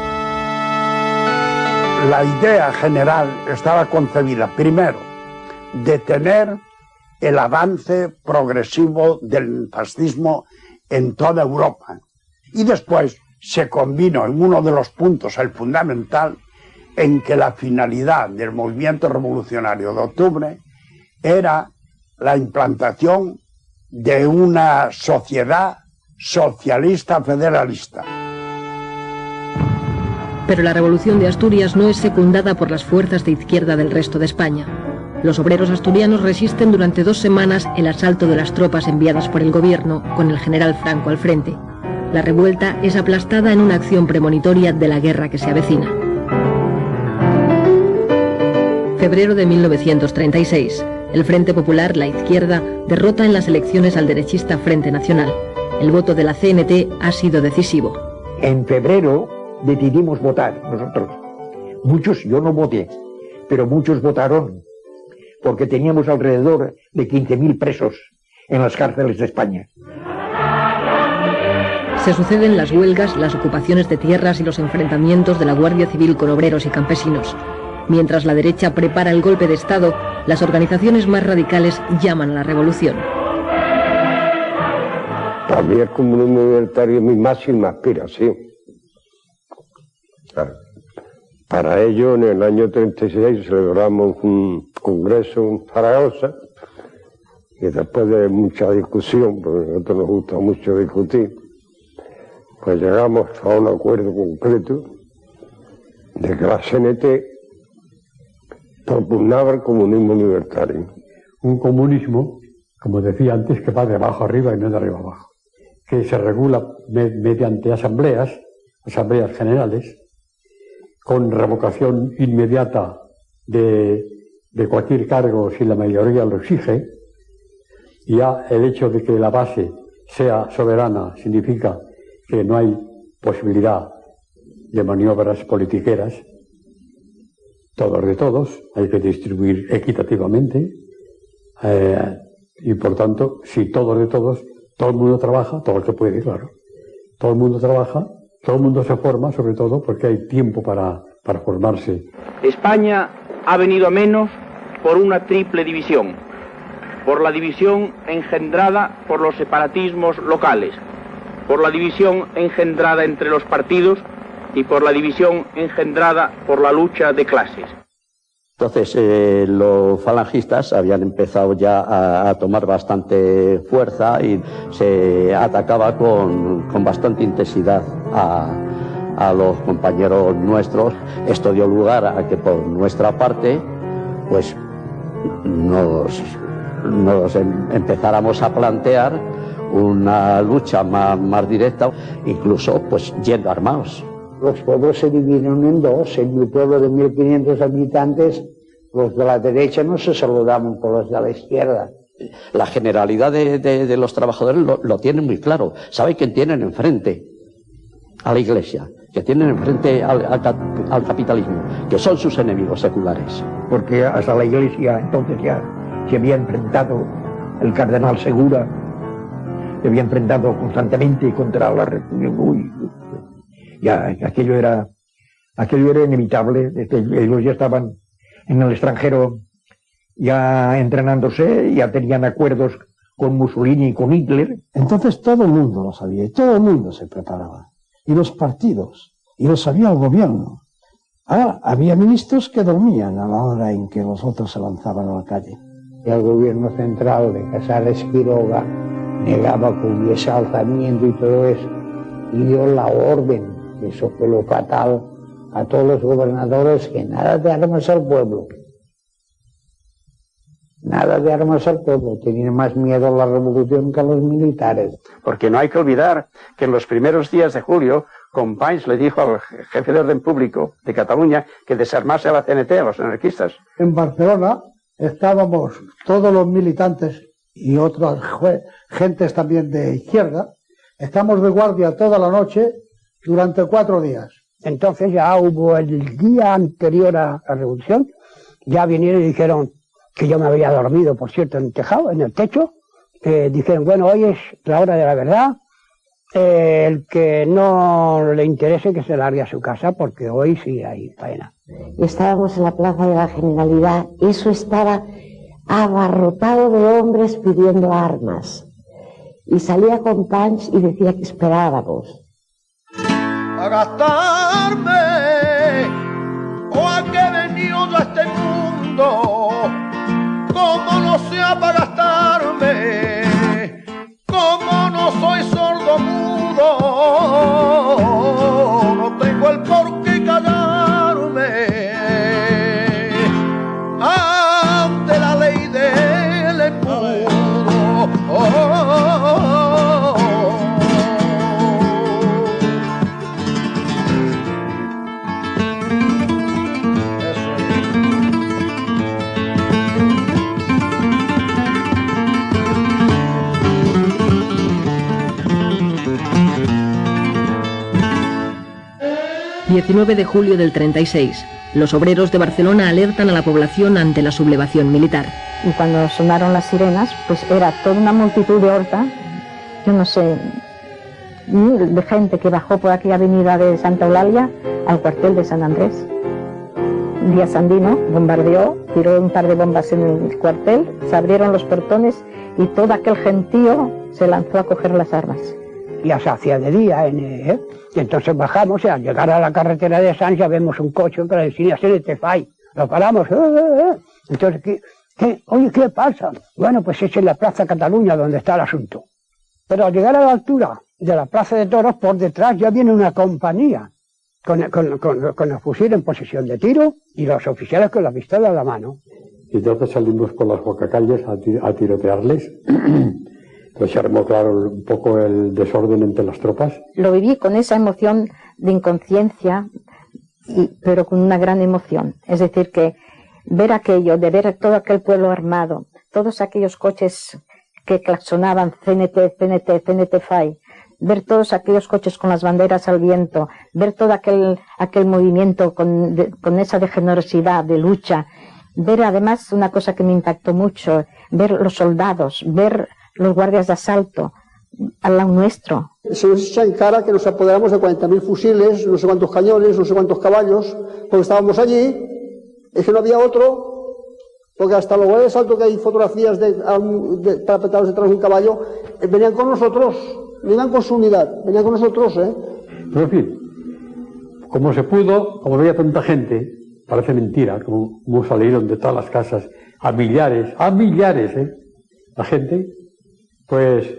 La idea general estaba concebida, primero, detener el avance progresivo del fascismo en toda Europa. Y después se combinó en uno de los puntos, el fundamental, en que la finalidad del movimiento revolucionario de octubre era la implantación de una sociedad socialista federalista. Pero la revolución de Asturias no es secundada por las fuerzas de izquierda del resto de España. Los obreros asturianos resisten durante 2 semanas el asalto de las tropas enviadas por el gobierno, con el general Franco al frente. La revuelta es aplastada en una acción premonitoria de la guerra que se avecina. Febrero de 1936. El Frente Popular, la izquierda, derrota en las elecciones al derechista Frente Nacional. El voto de la CNT ha sido decisivo. En febrero decidimos votar nosotros. Muchos, yo no voté, pero muchos votaron, porque teníamos alrededor de 15.000 presos en las cárceles de España. Se suceden las huelgas, las ocupaciones de tierras y los enfrentamientos de la Guardia Civil con obreros y campesinos. Mientras la derecha prepara el golpe de Estado, las organizaciones más radicales llaman a la revolución. Para mí el comunismo libertario es mi máxima aspiración. Para ello, en el año 36 celebramos un congreso en Zaragoza y después de mucha discusión, porque a nosotros nos gusta mucho discutir, pues llegamos a un acuerdo concreto de que la CNT propugnaba el comunismo libertario. Un comunismo, como decía antes, que va de abajo arriba y no de arriba abajo, que se regula mediante asambleas generales, con revocación inmediata de cualquier cargo si la mayoría lo exige. Y ya el hecho de que la base sea soberana significa que no hay posibilidad de maniobras politiqueras. Todos de todos, hay que distribuir equitativamente y por tanto, si todos de todos, todo el mundo trabaja, todo el que puede, claro. Todo el mundo trabaja, todo el mundo se forma, sobre todo porque hay tiempo para formarse. España ha venido a menos por una triple división. Por la división engendrada por los separatismos locales, por la división engendrada entre los partidos y por la división engendrada por la lucha de clases. Entonces los falangistas habían empezado ya a tomar bastante fuerza y se atacaba con bastante intensidad a los compañeros nuestros. Esto dio lugar a que por nuestra parte pues nos empezáramos a plantear una lucha más directa, incluso pues yendo armados. Los pueblos se dividieron en dos. En mi pueblo de 1.500 habitantes, los de la derecha no se saludaban con los de la izquierda. La generalidad de los trabajadores lo tienen muy claro. ¿Sabe quién tienen enfrente? A la Iglesia, que tienen enfrente al capitalismo, que son sus enemigos seculares. Porque hasta la Iglesia entonces ya se había enfrentado el cardenal Segura, se había enfrentado constantemente contra la República. Ya, aquello era inevitable. Ellos ya estaban en el extranjero ya entrenándose, ya tenían acuerdos con Mussolini y con Hitler. Entonces todo el mundo lo sabía y todo el mundo se preparaba. Y los partidos, y lo sabía el gobierno. Ahora, había ministros que dormían a la hora en que los otros se lanzaban a la calle. Y el gobierno central de Casares Quiroga negaba que hubiese alzamiento y todo eso, y dio la orden, eso fue lo fatal, a todos los gobernadores, que nada de armas al pueblo. Nada de armas al pueblo, tenían más miedo a la revolución que a los militares. Porque no hay que olvidar que en los primeros días de julio, Companys le dijo al jefe de orden público de Cataluña que desarmase a la CNT, a los anarquistas. En Barcelona estábamos todos los militantes y otras gentes también de izquierda, estamos de guardia toda la noche durante 4 días. Entonces ya hubo el día anterior a la revolución, ya vinieron y dijeron que yo me había dormido, por cierto, en el tejado, en el techo. Dijeron, bueno, hoy es la hora de la verdad, el que no le interese que se largue a su casa, porque hoy sí hay faena. Estábamos en la Plaza de la Generalidad, eso estaba abarrotado de hombres pidiendo armas. Y salía Companys y decía que esperábamos. A gastarme, o a que he venido yo a este mundo, como no sea para gastarme, como no soy sordo mudo, no tengo el por qué callarme ante la ley del embudo. ...19 de julio del 36... los obreros de Barcelona alertan a la población ante la sublevación militar. Y cuando sonaron las sirenas, pues era toda una multitud de horta, yo no sé, mil de gente que bajó por aquella avenida de Santa Eulalia al cuartel de San Andrés. Díaz Sandino bombardeó, tiró un par de bombas en el cuartel, se abrieron los portones y todo aquel gentío se lanzó a coger las armas. Ya se hacía de día, y entonces bajamos y al llegar a la carretera de Sanz ya vemos un coche que le decía CNT FAI. Lo paramos, entonces, oye, ¿qué pasa? Bueno, pues es en la Plaza Cataluña donde está el asunto. Pero al llegar a la altura de la Plaza de Toros, por detrás ya viene una compañía con el fusil en posición de tiro y los oficiales con la pistola en la mano. Y entonces salimos por las bocacalles a tirotearles. Pues se armó, claro, un poco el desorden entre las tropas. Lo viví con esa emoción de inconsciencia, pero con una gran emoción. Es decir, que ver aquello, de ver todo aquel pueblo armado, todos aquellos coches que claxonaban CNT, CNT, CNT FAI, ver todos aquellos coches con las banderas al viento, ver todo aquel movimiento con esa de generosidad, de lucha, ver además una cosa que me impactó mucho, ver los soldados, ver los guardias de asalto al lado nuestro. Se nos echa en cara que nos apoderamos de 40.000 fusiles, no sé cuántos cañones, no sé cuántos caballos, porque estábamos allí, es que no había otro, porque hasta los guardias de asalto, que hay fotografías parapetados detrás de un caballo, venían con nosotros, no iban con su unidad, venían con nosotros, Pero en fin, como se pudo, como había tanta gente, parece mentira, como salieron de todas las casas, a millares, la gente, pues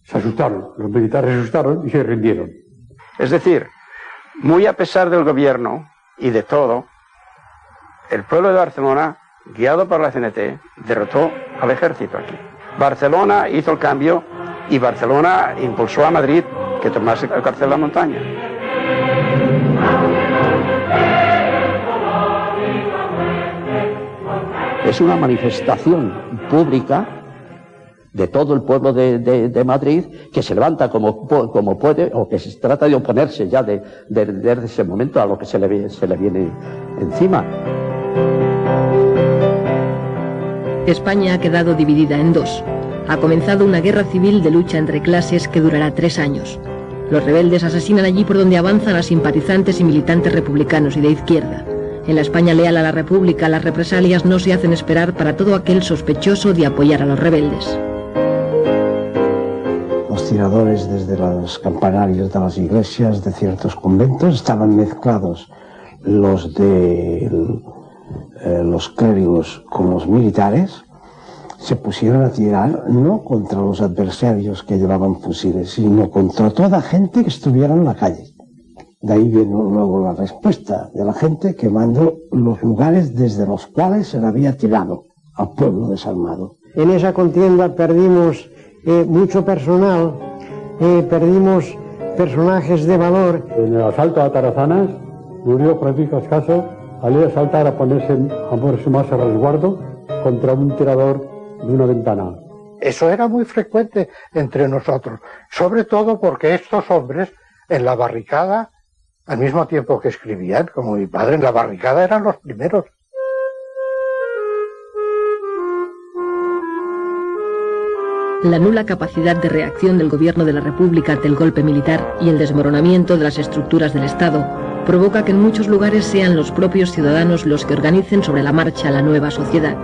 se asustaron, los militares se asustaron y se rindieron. Es decir, muy a pesar del gobierno y de todo, el pueblo de Barcelona, guiado por la CNT, derrotó al ejército aquí. Barcelona hizo el cambio y Barcelona impulsó a Madrid que tomase el cuartel de la montaña. Es una manifestación pública de todo el pueblo de Madrid, que se levanta como puede, o que se trata de oponerse ya desde ese momento a lo que se le viene encima. España ha quedado dividida en dos. Ha comenzado una guerra civil de lucha entre clases que durará 3 años. Los rebeldes asesinan allí por donde avanzan a simpatizantes y militantes republicanos y de izquierda. En la España leal a la República, las represalias no se hacen esperar para todo aquel sospechoso de apoyar a los rebeldes. Los tiradores desde los campanarios de las iglesias de ciertos conventos estaban mezclados, los de los clérigos con los militares. Se pusieron a tirar no contra los adversarios que llevaban fusiles, sino contra toda gente que estuviera en la calle. De ahí vino luego la respuesta de la gente quemando los lugares desde los cuales se le había tirado al pueblo desarmado. En esa contienda perdimos mucho personal, perdimos personajes de valor. En el asalto a Tarazanas murió Francisco Escaso al ir a saltar a ponerse más a resguardo contra un tirador de una ventana. Eso era muy frecuente entre nosotros, sobre todo porque estos hombres en la barricada, al mismo tiempo que escribían, como mi padre, en la barricada eran los primeros. La nula capacidad de reacción del gobierno de la República ante el golpe militar y el desmoronamiento de las estructuras del Estado provoca que en muchos lugares sean los propios ciudadanos los que organicen sobre la marcha la nueva sociedad.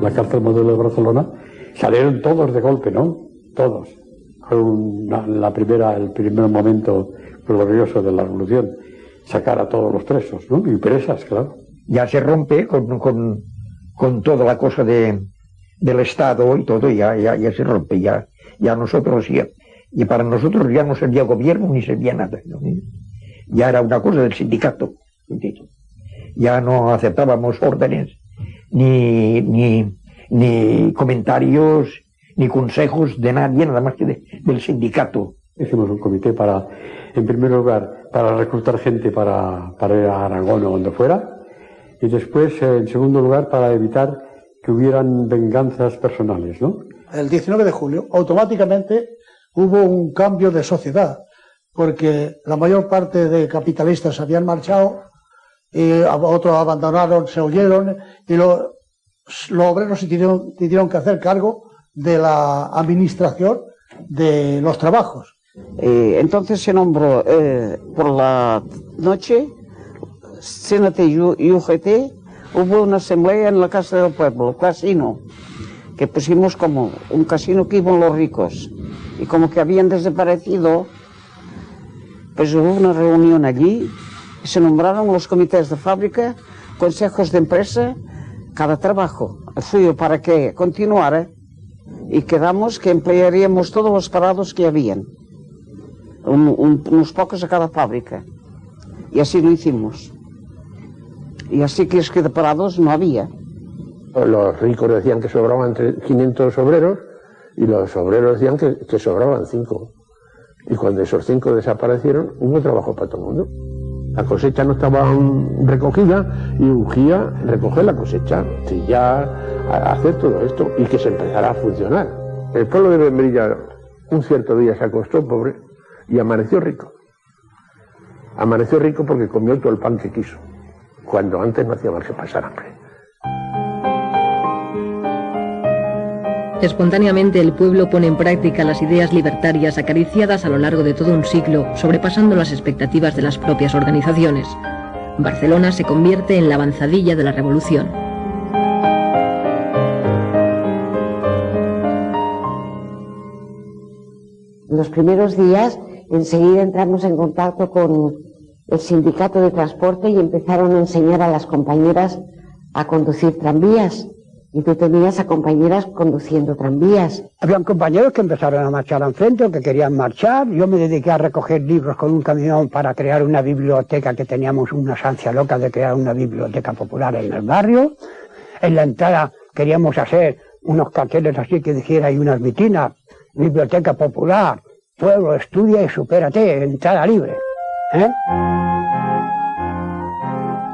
La cárcel modelo de Barcelona salieron todos de golpe, ¿no? Todos. Fue el primer momento glorioso de la revolución, sacar a todos los presos, ¿no? Y presas, claro. Ya se rompe con toda la cosa del Estado y todo, ya se rompe, ya nosotros, y para nosotros ya no servía gobierno ni servía nada, ¿no? Ya era una cosa del sindicato, ya no aceptábamos órdenes, ni comentarios, ni consejos de nadie, nada más que del sindicato. Hicimos un comité para, en primer lugar, para reclutar gente para ir a Aragón o donde fuera, y después, en segundo lugar, para evitar que hubieran venganzas personales, ¿no? El 19 de julio, automáticamente hubo un cambio de sociedad, porque la mayor parte de capitalistas habían marchado, y otros abandonaron, se huyeron, y los obreros se tuvieron que hacer cargo de la administración de los trabajos. Entonces se nombró por la noche CNT y UGT, hubo una asamblea en la Casa del Pueblo, casino, que pusimos como un casino que iban los ricos, y como que habían desaparecido, pues hubo una reunión allí, y se nombraron los comités de fábrica, consejos de empresa, cada trabajo, el suyo para que continuara, y quedamos que emplearíamos todos los parados que habían, unos pocos a cada fábrica, y así lo hicimos. Y así que es que de parados no había. Los ricos decían que sobraban 500 obreros y los obreros decían que sobraban 5. Y cuando esos 5 desaparecieron, hubo trabajo para todo el mundo. La cosecha no estaba recogida y urgía recoger la cosecha, trillar, hacer todo esto y que se empezara a funcionar. El pueblo de Membrilla un cierto día se acostó pobre y amaneció rico. Amaneció rico porque comió todo el pan que quiso, cuando antes no hacía más que pasar hambre. Espontáneamente el pueblo pone en práctica las ideas libertarias acariciadas a lo largo de todo un siglo, sobrepasando las expectativas de las propias organizaciones. Barcelona se convierte en la avanzadilla de la revolución. En los primeros días, enseguida entramos en contacto con el sindicato de transporte y empezaron a enseñar a las compañeras a conducir tranvías. Y tú tenías a compañeras conduciendo tranvías. Habían compañeros que empezaron a marchar al centro, que querían marchar. Yo me dediqué a recoger libros con un camión para crear una biblioteca, que teníamos una ansia loca de crear una biblioteca popular en el barrio. En la entrada queríamos hacer unos carteles así que dijera, hay unas vitrinas, biblioteca popular, pueblo, estudia y supérate, entrada libre.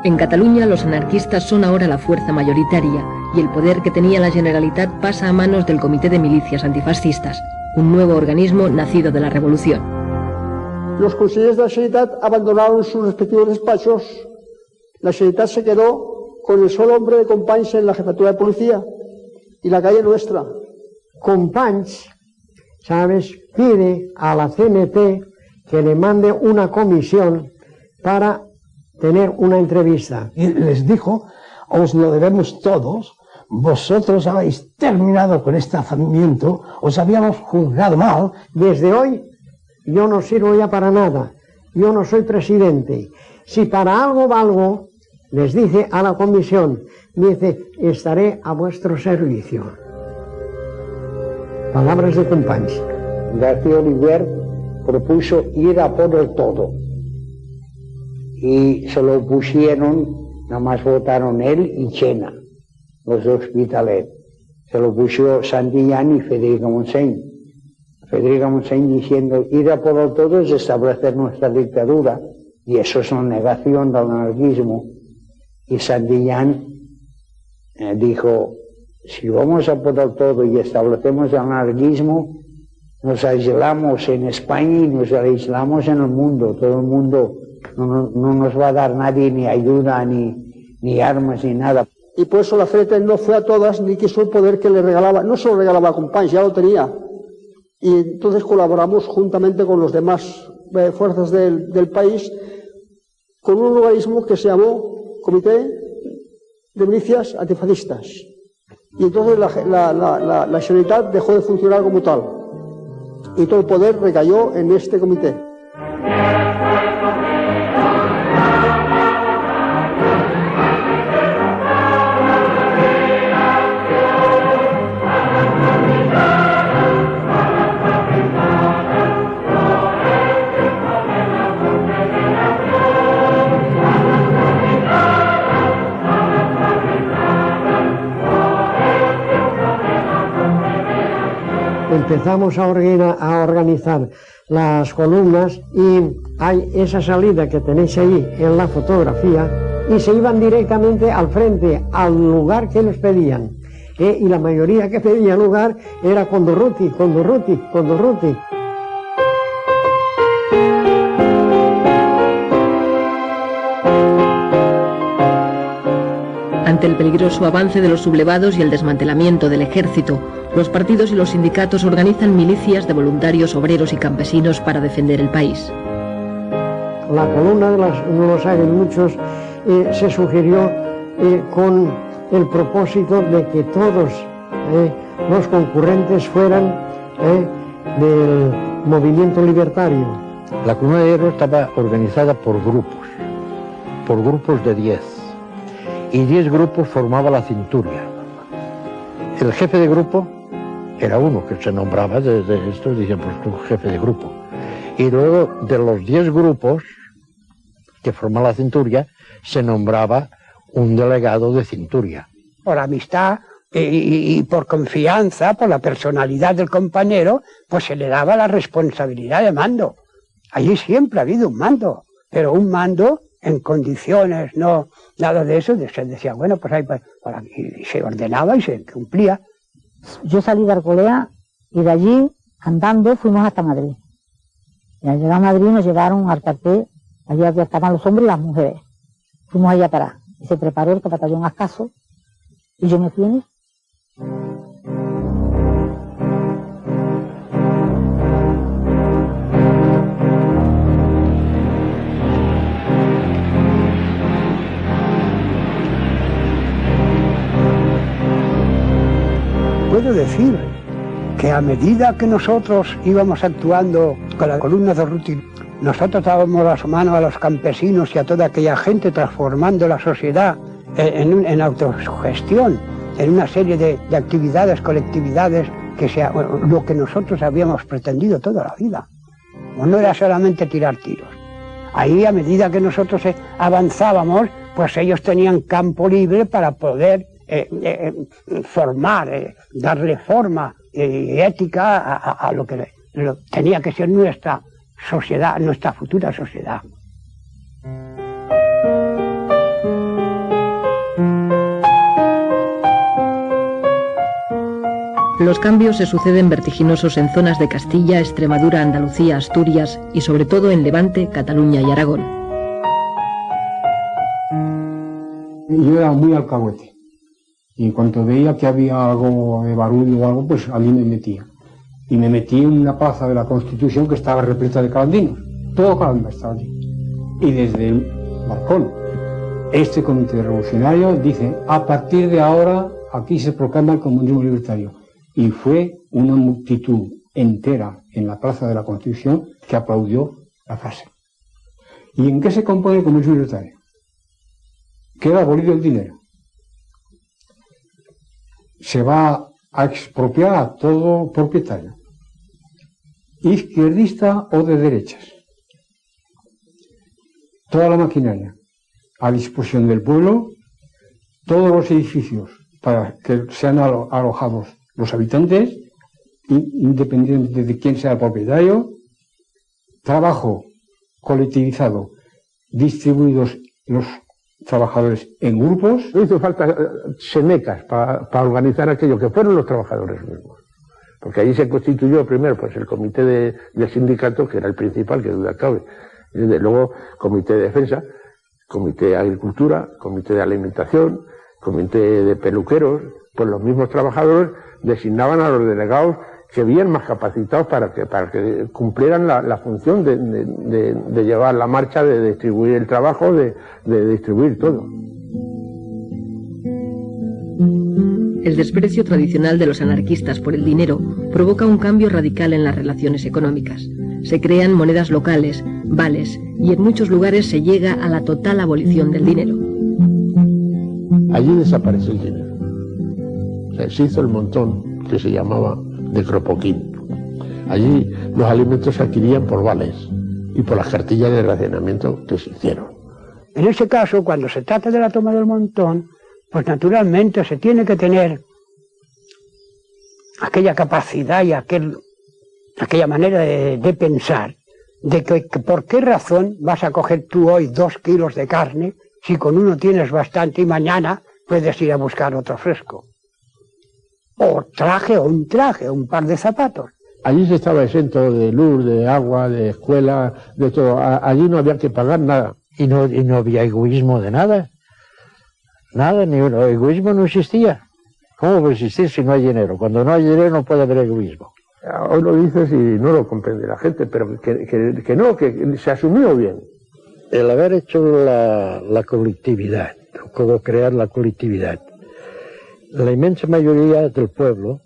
En Cataluña los anarquistas son ahora la fuerza mayoritaria y el poder que tenía la Generalitat pasa a manos del Comité de Milicias Antifascistas, un nuevo organismo nacido de la Revolución. Los consejeros de la Generalitat abandonaron sus respectivos despachos. La Generalitat se quedó con el solo hombre de Companys en la jefatura de policía y la calle nuestra. Companys, ¿sabes?, pide a la CNT que le mande una comisión para tener una entrevista. Y les dijo, os lo debemos todos, vosotros habéis terminado con este afamamiento, os habíamos juzgado mal. Desde hoy yo no sirvo ya para nada, yo no soy presidente. Si para algo valgo, les dice a la comisión, dice, estaré a vuestro servicio. Palabras de Companys. García Oliver propuso ir a por el todo y se lo pusieron, nada más votaron él y Chena, los de Hospitalet. Se lo puso Santillán y Federica Montseny. Federica Montseny diciendo, ir a por el todo es establecer nuestra dictadura, y eso es una negación del anarquismo. Y Santillán dijo, si vamos a por el todo y establecemos el anarquismo, nos aislamos en España y nos aislamos en el mundo. Todo el mundo no nos va a dar nadie ni ayuda, ni armas, ni nada. Y por eso la CNT no fue a todas, ni quiso el poder que le regalaba, no solo regalaba a Companys, ya lo tenía. Y entonces colaboramos juntamente con los demás fuerzas del país con un organismo que se llamó Comité de Milicias Antifascistas. Y entonces la Generalitat dejó de funcionar como tal. Y todo el poder recayó en este comité. Empezamos a organizar las columnas y hay esa salida que tenéis ahí en la fotografía y se iban directamente al frente, al lugar que nos pedían. Y la mayoría que pedía lugar era Condorruti, Condorruti, Condorruti. Ante el peligroso avance de los sublevados y el desmantelamiento del ejército, los partidos y los sindicatos organizan milicias de voluntarios obreros y campesinos para defender el país. La columna de los aguiluchos se sugirió con el propósito de que todos los concurrentes fueran del movimiento libertario. La columna de hierro estaba organizada por grupos de 10. Y 10 grupos formaba la cinturia. El jefe de grupo era uno que se nombraba desde esto, decían, pues tú jefe de grupo. Y luego de los 10 grupos que forman la cinturia, se nombraba un delegado de cinturia. Por amistad y por confianza, por la personalidad del compañero, pues se le daba la responsabilidad de mando. Allí siempre ha habido un mando, pero un mando en condiciones, no nada de eso, se decía, bueno, pues ahí y se ordenaba y se cumplía. Yo salí de Arcolea y de allí, andando, fuimos hasta Madrid. Y al llegar a Madrid nos llevaron al cuartel, allí estaban los hombres y las mujeres. Fuimos allá para, y se preparó el batallón Ascaso, y yo me fui en él. Puedo decir que a medida que nosotros íbamos actuando con la columna de Ruti, nosotros dábamos las manos a los campesinos y a toda aquella gente, transformando la sociedad en autosugestión, en una serie de actividades, colectividades, que sea lo que nosotros habíamos pretendido toda la vida. No era solamente tirar tiros. Ahí, a medida que nosotros avanzábamos, pues ellos tenían campo libre para poder formar, darle forma y ética a lo que tenía que ser nuestra sociedad, nuestra futura sociedad. Los cambios se suceden vertiginosos en zonas de Castilla, Extremadura, Andalucía, Asturias y sobre todo en Levante, Cataluña y Aragón. Yo era muy alcahuete. Y en cuanto veía que había algo de barullo o algo, pues allí me metía. Y me metí en una plaza de la Constitución que estaba repleta de calandinos. Todo Calanda estaba allí. Y desde el balcón, este comité revolucionario dice, a partir de ahora, aquí se proclama el comunismo libertario. Y fue una multitud entera en la plaza de la Constitución que aplaudió la frase. ¿Y en qué se compone el comunismo libertario? Queda abolido el dinero. Se va a expropiar a todo propietario, izquierdista o de derechas. Toda la maquinaria a disposición del pueblo, todos los edificios para que sean alojados los habitantes, independientemente de quién sea el propietario, trabajo colectivizado, distribuidos los trabajadores en grupos. No hizo falta semecas para organizar aquello, que fueron los trabajadores mismos. Porque ahí se constituyó primero pues el comité del sindicato, que era el principal, que duda cabe. Y luego comité de defensa, comité de agricultura, comité de alimentación, comité de peluqueros. Pues los mismos trabajadores designaban a los delegados que bien más capacitados para que cumplieran la función de llevar la marcha, de distribuir el trabajo, de distribuir todo. El desprecio tradicional de los anarquistas por el dinero provoca un cambio radical en las relaciones económicas. Se crean monedas locales, vales, y en muchos lugares se llega a la total abolición del dinero. Allí desapareció el dinero. O sea, se hizo el montón que se llamaba de cropoquín. Allí los alimentos se adquirían por vales y por las cartillas de racionamiento que se hicieron. En ese caso, cuando se trata de la toma del montón, pues naturalmente se tiene que tener aquella capacidad y aquella manera de pensar, de que por qué razón vas a coger tú hoy 2 kilos de carne si con uno tienes bastante y mañana puedes ir a buscar otro fresco. O un par de zapatos. Allí se estaba exento de luz, de agua, de escuela, de todo. Allí no había que pagar nada. Y no había egoísmo de nada. Nada, ni el egoísmo no existía. ¿Cómo puede existir si no hay dinero? Cuando no hay dinero no puede haber egoísmo. Hoy lo dices y no lo comprende la gente, pero que no, que se asumió bien. El haber hecho la colectividad, como crear la colectividad, la inmensa mayoría del pueblo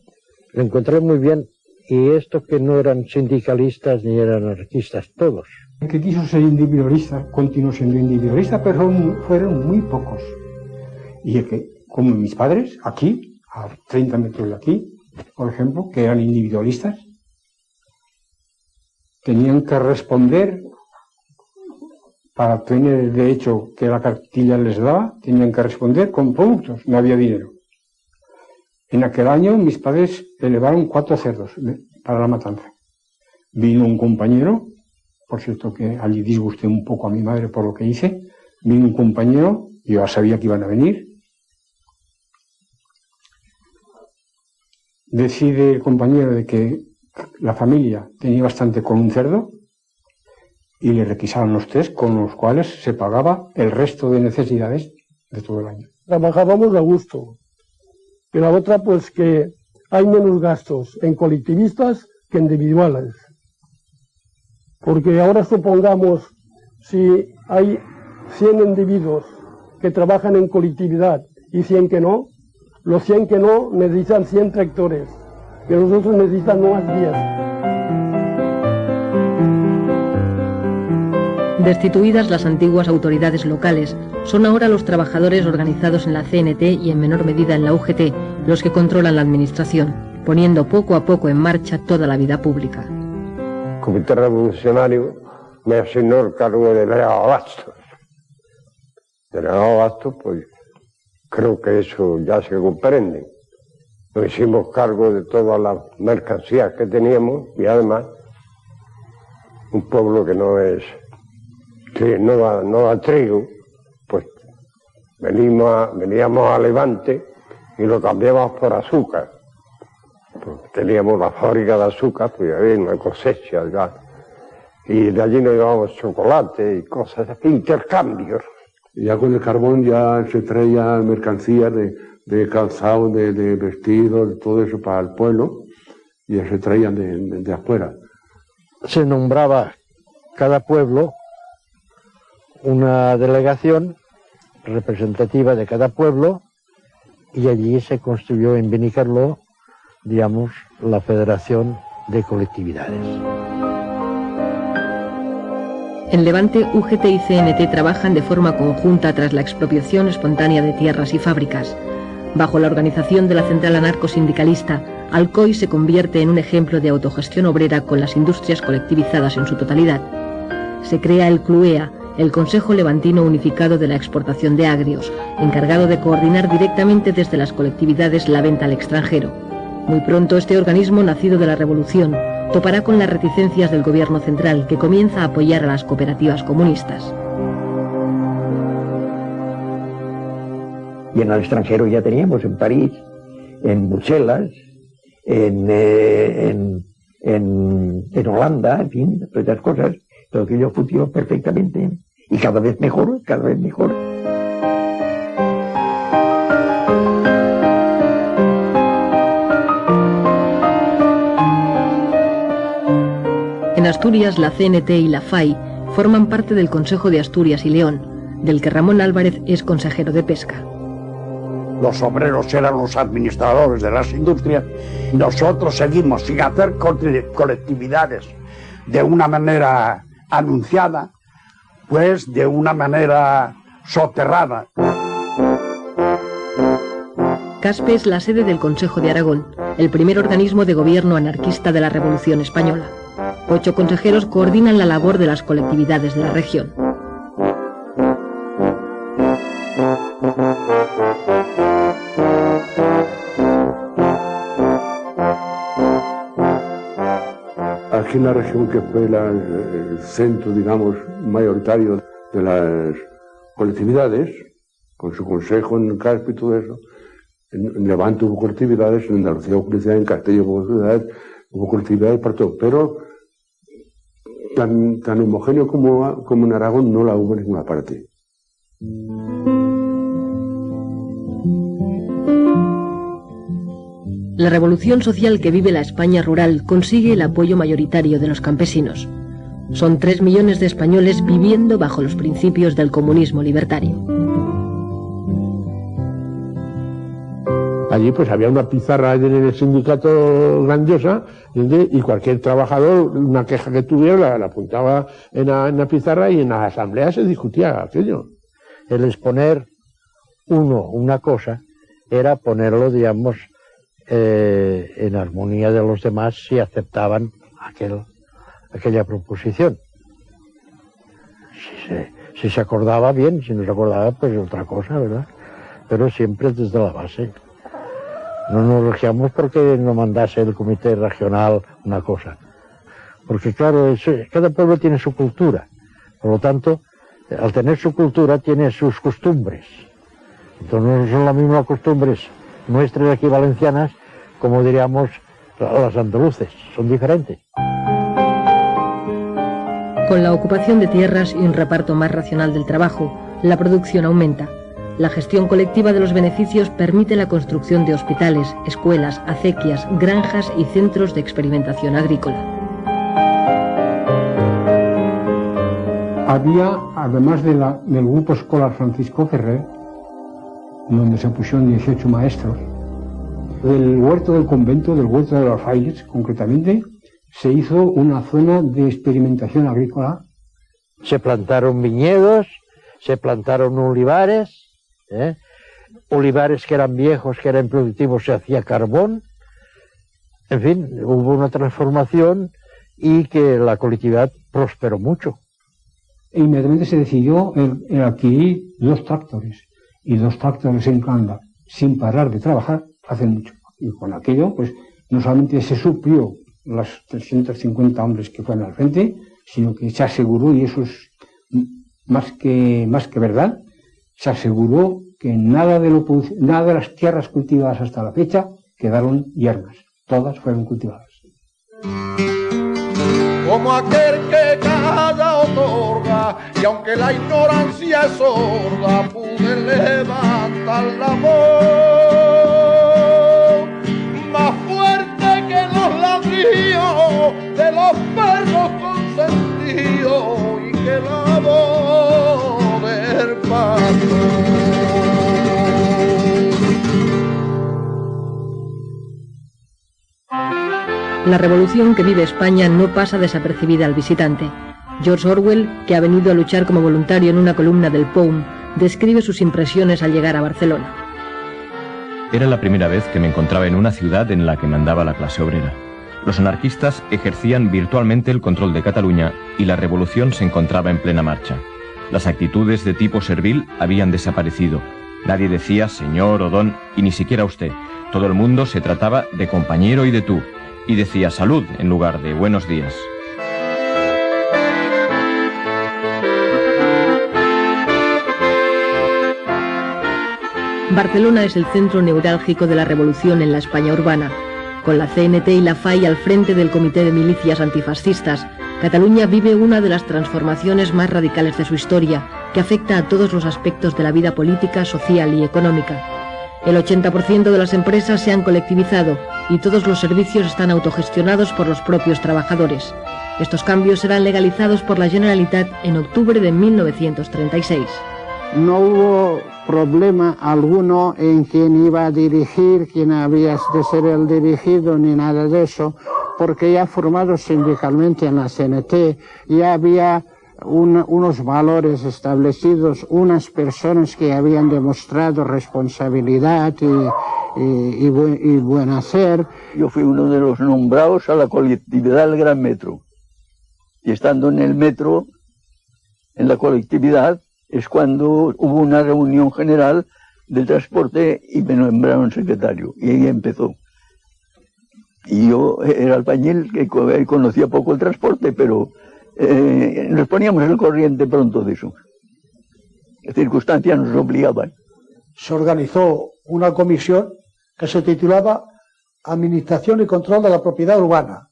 lo encontré muy bien, y esto que no eran sindicalistas ni eran anarquistas, todos. El que quiso ser individualista continuó siendo individualista, pero fueron muy pocos. Y el que, como mis padres, aquí, a 30 metros de aquí, por ejemplo, que eran individualistas, tenían que responder para tener el derecho que la cartilla les daba, tenían que responder con productos, no había dinero. En aquel año mis padres elevaron 4 cerdos para la matanza. Vino un compañero, por cierto que allí disgusté un poco a mi madre por lo que hice, vino un compañero, yo ya sabía que iban a venir, decide el compañero de que la familia tenía bastante con un cerdo y le requisaron los 3, con los cuales se pagaba el resto de necesidades de todo el año. Trabajábamos a gusto. Y la otra, pues que hay menos gastos en colectivistas que individuales. Porque ahora supongamos, si hay 100 individuos que trabajan en colectividad y 100 que no, los 100 que no necesitan 100 tractores, que los otros necesitan más 10. Destituidas las antiguas autoridades locales, son ahora los trabajadores organizados en la CNT y en menor medida en la UGT los que controlan la administración, poniendo poco a poco en marcha toda la vida pública. El Comité Revolucionario me asignó el cargo de delegado Bastos. Delegado Bastos, pues creo que eso ya se comprende. Nos hicimos cargo de todas las mercancías que teníamos y además un pueblo que no da trigo, pues veníamos a Levante y lo cambiábamos por azúcar. Pues teníamos la fábrica de azúcar, pues había una cosecha ya. Y de allí nos llevábamos chocolate y cosas así, intercambios. Ya con el carbón ya se traía mercancías de calzado, de vestidos, todo eso para el pueblo, y ya se traían de afuera. Se nombraba cada pueblo una delegación representativa de cada pueblo y allí se construyó en Benicarló, digamos, la Federación de Colectividades. En Levante, UGT y CNT trabajan de forma conjunta tras la expropiación espontánea de tierras y fábricas. Bajo la organización de la Central Anarcosindicalista, Alcoy se convierte en un ejemplo de autogestión obrera con las industrias colectivizadas en su totalidad. Se crea el CLUEA, el Consejo Levantino Unificado de la Exportación de Agrios, encargado de coordinar directamente desde las colectividades la venta al extranjero. Muy pronto este organismo, nacido de la Revolución, topará con las reticencias del gobierno central, que comienza a apoyar a las cooperativas comunistas. Y en el extranjero ya teníamos, en París, en Bruselas, en Holanda, en fin, todas esas cosas. Todo aquello funcionó perfectamente y cada vez mejor, cada vez mejor. En Asturias, la CNT y la FAI forman parte del Consejo de Asturias y León, del que Ramón Álvarez es consejero de Pesca. Los obreros eran los administradores de las industrias. Nosotros seguimos sin hacer colectividades de una manera anunciada, pues de una manera soterrada. Caspe es la sede del Consejo de Aragón, el primer organismo de gobierno anarquista de la Revolución Española. 8 consejeros coordinan la labor de las colectividades de la región. Aquí en la región, que fue el centro, digamos, mayoritario de las colectividades, con su consejo en Caspe y todo eso, en Levante hubo colectividades, en Andalucía hubo colectividades, en Castilla hubo colectividades para todo, pero tan homogéneo como en Aragón no la hubo en ninguna parte. La revolución social que vive la España rural consigue el apoyo mayoritario de los campesinos. Son 3 millones de españoles viviendo bajo los principios del comunismo libertario. Allí pues había una pizarra en el sindicato grandiosa, y cualquier trabajador, una queja que tuviera, la apuntaba en la pizarra, y en la asamblea se discutía aquello. El exponer una cosa era ponerlo, digamos, en armonía de los demás si aceptaban aquella proposición. Si se acordaba bien, si no se acordaba, pues otra cosa, ¿verdad? Pero siempre desde la base. No nos regiamos porque no mandase el comité regional una cosa. Porque claro, cada pueblo tiene su cultura. Por lo tanto, al tener su cultura, tiene sus costumbres. Entonces no son las mismas costumbres nuestras aquí valencianas como diríamos las andaluces. Son diferentes. Con la ocupación de tierras y un reparto más racional del trabajo, la producción aumenta. La gestión colectiva de los beneficios permite la construcción de hospitales, escuelas, acequias, granjas y centros de experimentación agrícola. Había, además del grupo escolar Francisco Ferrer, donde se pusieron 18 maestros, del huerto del convento, del huerto de los frailes, concretamente, se hizo una zona de experimentación agrícola. Se plantaron viñedos, se plantaron olivares, olivares que eran viejos, que eran productivos, se hacía carbón. En fin, hubo una transformación y que la colectividad prosperó mucho. E inmediatamente se decidió el adquirir 2 tractores, y 2 tractores en Canda, sin parar de trabajar, hacen mucho. Y con aquello, pues, no solamente se suplió los 350 hombres que fueron al frente, sino que se aseguró, y eso es más que verdad, se aseguró que nada de las tierras cultivadas hasta la fecha quedaron yermas. Todas fueron cultivadas. Como aquel que cada otorga verdad, y aunque la ignorancia es sorda, pude levantar la voz más fuerte que los ladrillos de los perros consentidos y que la voz del patrón. La revolución que vive España no pasa desapercibida al visitante. George Orwell, que ha venido a luchar como voluntario en una columna del POUM, describe sus impresiones al llegar a Barcelona. Era la primera vez que me encontraba en una ciudad en la que mandaba la clase obrera. Los anarquistas ejercían virtualmente el control de Cataluña y la revolución se encontraba en plena marcha. Las actitudes de tipo servil habían desaparecido. Nadie decía señor o don y ni siquiera usted. Todo el mundo se trataba de compañero y de tú. Y decía salud en lugar de buenos días. Barcelona es el centro neurálgico de la revolución en la España urbana. Con la CNT y la FAI al frente del Comité de Milicias Antifascistas, Cataluña vive una de las transformaciones más radicales de su historia, que afecta a todos los aspectos de la vida política, social y económica. El 80% de las empresas se han colectivizado y todos los servicios están autogestionados por los propios trabajadores. Estos cambios serán legalizados por la Generalitat en octubre de 1936. No hubo problema alguno en quién iba a dirigir, quién había de ser el dirigido, ni nada de eso, porque ya formados sindicalmente en la CNT, ya había unos valores establecidos, unas personas que habían demostrado responsabilidad y buen hacer. Yo fui uno de los nombrados a la colectividad del Gran Metro. Y estando en el metro, en la colectividad, es cuando hubo una reunión general del transporte y me nombraron secretario. Y ahí empezó. Y yo era albañil que conocía poco el transporte, pero nos poníamos al corriente pronto de eso. Las circunstancias nos obligaban. Se organizó una comisión que se titulaba Administración y Control de la Propiedad Urbana,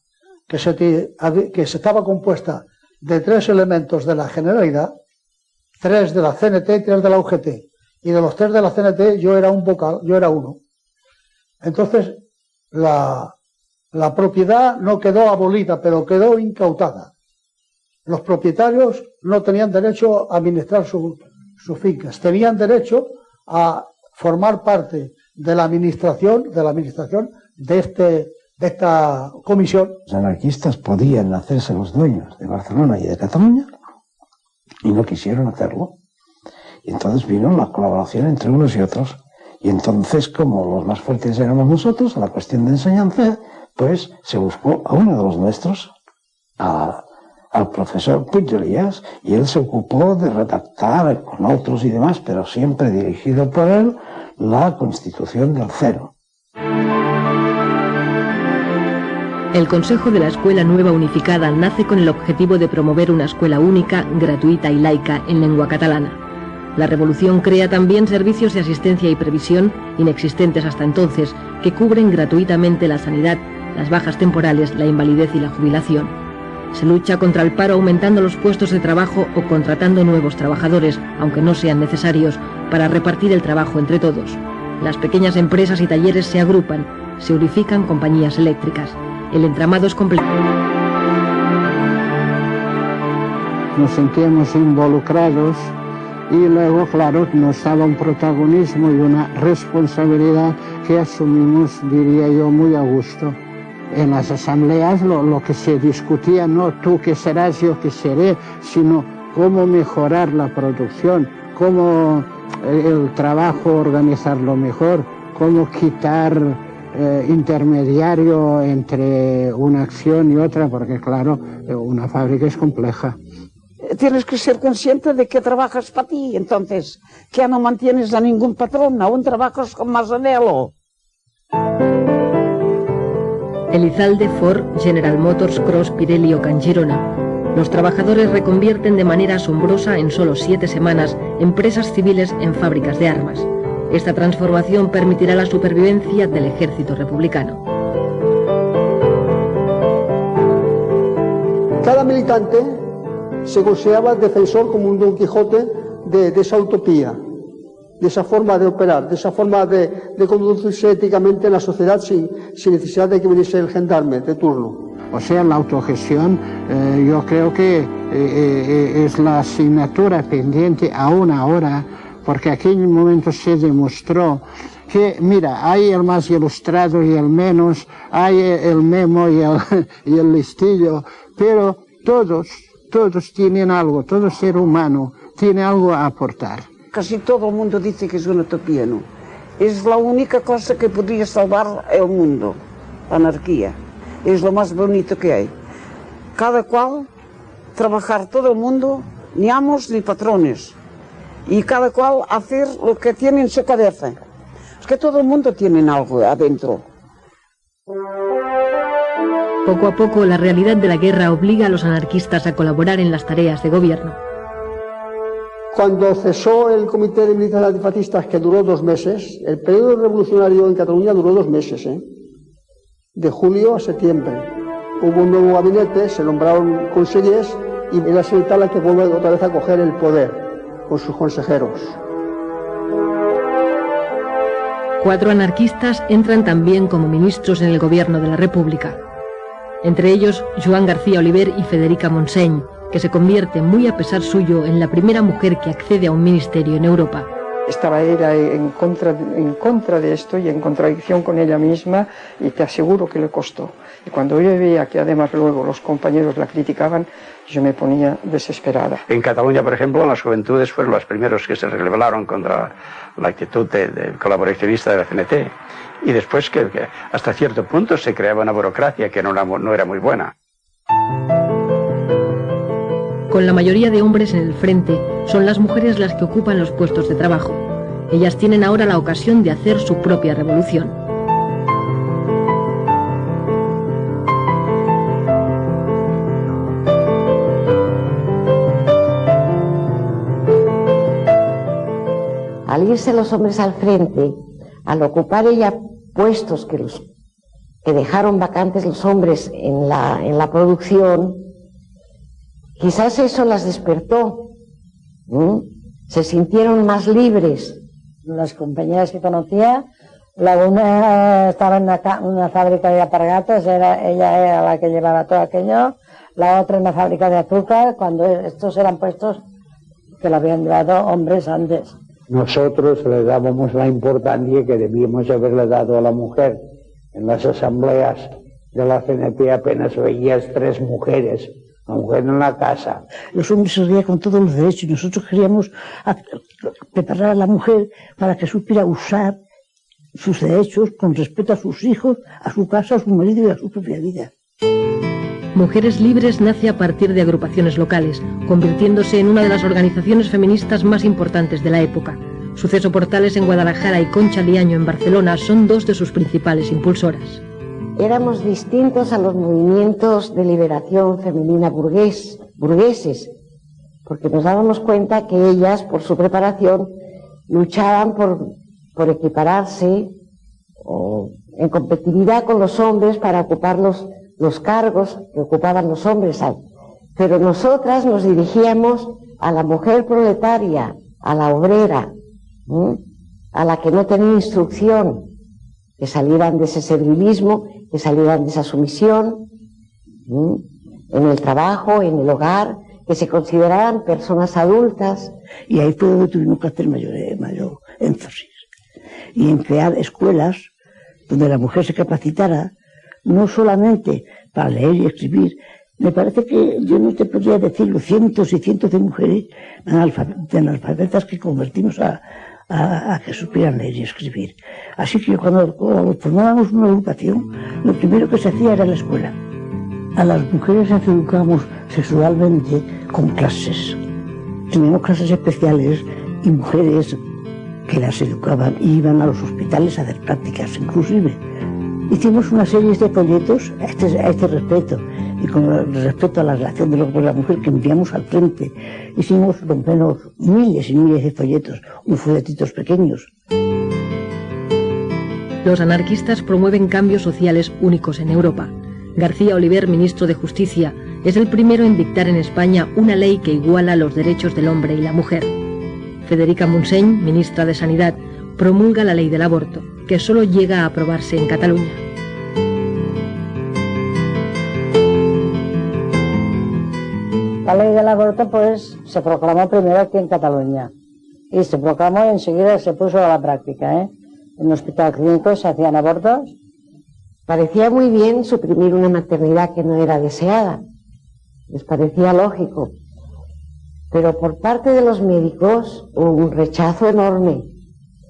que estaba compuesta de 3 elementos de la Generalidad, 3 de la CNT y 3 de la UGT. Y de los 3 de la CNT yo era un vocal, yo era uno. Entonces, la propiedad no quedó abolida, pero quedó incautada. Los propietarios no tenían derecho a administrar sus fincas, tenían derecho a formar parte de la administración de esta comisión. Los anarquistas podían hacerse los dueños de Barcelona y de Cataluña y no quisieron hacerlo. Y entonces vino la colaboración entre unos y otros. Y entonces, como los más fuertes éramos nosotros, a la cuestión de enseñanza, pues se buscó a uno de los nuestros, al profesor Puig de Elías, y él se ocupó de redactar con otros y demás, pero siempre dirigido por él, la Constitución del Cero. El Consejo de la Escuela Nueva Unificada nace con el objetivo de promover una escuela única, gratuita y laica en lengua catalana. La revolución crea también servicios de asistencia y previsión, inexistentes hasta entonces, que cubren gratuitamente la sanidad, las bajas temporales, la invalidez y la jubilación. Se lucha contra el paro aumentando los puestos de trabajo o contratando nuevos trabajadores, aunque no sean necesarios, para repartir el trabajo entre todos. Las pequeñas empresas y talleres se agrupan, se unifican compañías eléctricas. El entramado es complejo. Nos sentíamos involucrados y luego, claro, nos daba un protagonismo y una responsabilidad que asumimos, diría yo, muy a gusto. En las asambleas lo que se discutía, no tú que serás, yo que seré, sino cómo mejorar la producción, cómo el trabajo organizarlo mejor, cómo quitar intermediario entre una acción y otra, porque claro, una fábrica es compleja. Tienes que ser consciente de que trabajas para ti, entonces, que ya no mantienes a ningún patrón, aún trabajas con más anhelo. Elizalde, Ford, General Motors, Cross, Pirelli o Canchirona. Los trabajadores reconvierten de manera asombrosa en solo 7 semanas empresas civiles en fábricas de armas. Esta transformación permitirá la supervivencia del ejército republicano. Cada militante se consideraba defensor como un Don Quijote de esa utopía, de esa forma de operar, de esa forma de conducirse éticamente en la sociedad sin necesidad de que viniese el gendarme de turno. O sea, la autogestión yo creo que es la asignatura pendiente aún ahora, porque aquí en un momento se demostró que, mira, hay el más ilustrado y el menos, hay el memo y el listillo, pero todos tienen algo, todo ser humano tiene algo a aportar. Casi todo el mundo dice que es una utopía, ¿no? Es la única cosa que podría salvar el mundo, la anarquía. Es lo más bonito que hay. Cada cual, trabajar todo el mundo, ni amos ni patrones. Y cada cual hacer lo que tiene en su cabeza. Es que todo el mundo tiene algo adentro. Poco a poco, la realidad de la guerra obliga a los anarquistas a colaborar en las tareas de gobierno. Cuando cesó el Comité de Militares Antifascistas, que duró 2 meses, el periodo revolucionario en Cataluña duró 2 meses, de julio a septiembre. Hubo un nuevo gabinete, se nombraron consellers y era Sanitat la que vuelve otra vez a coger el poder con sus consejeros. 4 anarquistas entran también como ministros en el gobierno de la República. Entre ellos, Joan García Oliver y Federica Montseny, que se convierte, muy a pesar suyo, en la primera mujer que accede a un ministerio en Europa. Estaba ella en contra de esto y en contradicción con ella misma, y te aseguro que le costó. Y cuando yo veía que además luego los compañeros la criticaban, yo me ponía desesperada. En Cataluña, por ejemplo, las juventudes fueron los primeros que se rebelaron contra la actitud de colaboracionista de la CNT. Y después que hasta cierto punto se creaba una burocracia que no era muy buena. Con la mayoría de hombres en el frente, son las mujeres las que ocupan los puestos de trabajo. Ellas tienen ahora la ocasión de hacer su propia revolución. Al irse los hombres al frente, al ocupar ella puestos que dejaron vacantes los hombres en la producción, quizás eso las despertó, se sintieron más libres. Las compañeras que conocía, la una estaba en una fábrica de alpargatas, ella era la que llevaba todo aquello, la otra en una fábrica de azúcar, cuando estos eran puestos que lo habían llevado hombres antes. Nosotros le dábamos la importancia que debíamos haberle dado a la mujer. En las asambleas de la CNT apenas veías 3 mujeres. La mujer en la casa. Los hombres se rían con todos los derechos y nosotros queríamos preparar a la mujer para que supiera usar sus derechos con respeto a sus hijos, a su casa, a su marido y a su propia vida. Mujeres Libres nace a partir de agrupaciones locales, convirtiéndose en una de las organizaciones feministas más importantes de la época. Suceso Portales en Guadalajara y Concha Liaño en Barcelona son 2 de sus principales impulsoras. Éramos distintos a los movimientos de liberación femenina burgueses, porque nos dábamos cuenta que ellas, por su preparación, luchaban por equipararse en competitividad con los hombres para ocupar los cargos que ocupaban los hombres. Pero nosotras nos dirigíamos a la mujer proletaria, a la obrera, a la que no tenía instrucción, que salieran de ese servilismo, que salieran de esa sumisión, en el trabajo, en el hogar, que se consideraran personas adultas. Y ahí fue donde tuvimos que hacer mayor énfasis. Y en crear escuelas donde la mujer se capacitara, no solamente para leer y escribir. Me parece que yo no te podría decirlo, cientos y cientos de mujeres analfabetas que convertimos a que supieran leer y escribir. Así que cuando formábamos una agrupación, lo primero que se hacía era la escuela. A las mujeres las educábamos sexualmente con clases. Teníamos clases especiales y mujeres que las educaban y iban a los hospitales a hacer prácticas, inclusive. Hicimos una serie de folletos a este respecto, y con respecto a la relación del hombre y la mujer que enviamos al frente. Hicimos por lo menos miles y miles de folletos, unos folletitos pequeños. Los anarquistas promueven cambios sociales únicos en Europa. García Oliver, ministro de Justicia, es el primero en dictar en España una ley que iguala los derechos del hombre y la mujer. Federica Montseny, ministra de Sanidad, promulga la ley del aborto, que solo llega a aprobarse en Cataluña. La ley del aborto pues se proclamó primero aquí en Cataluña y se proclamó y enseguida se puso a la práctica, En el hospital clínico se hacían abortos. Parecía muy bien suprimir una maternidad que no era deseada. Les parecía lógico. Pero por parte de los médicos hubo un rechazo enorme.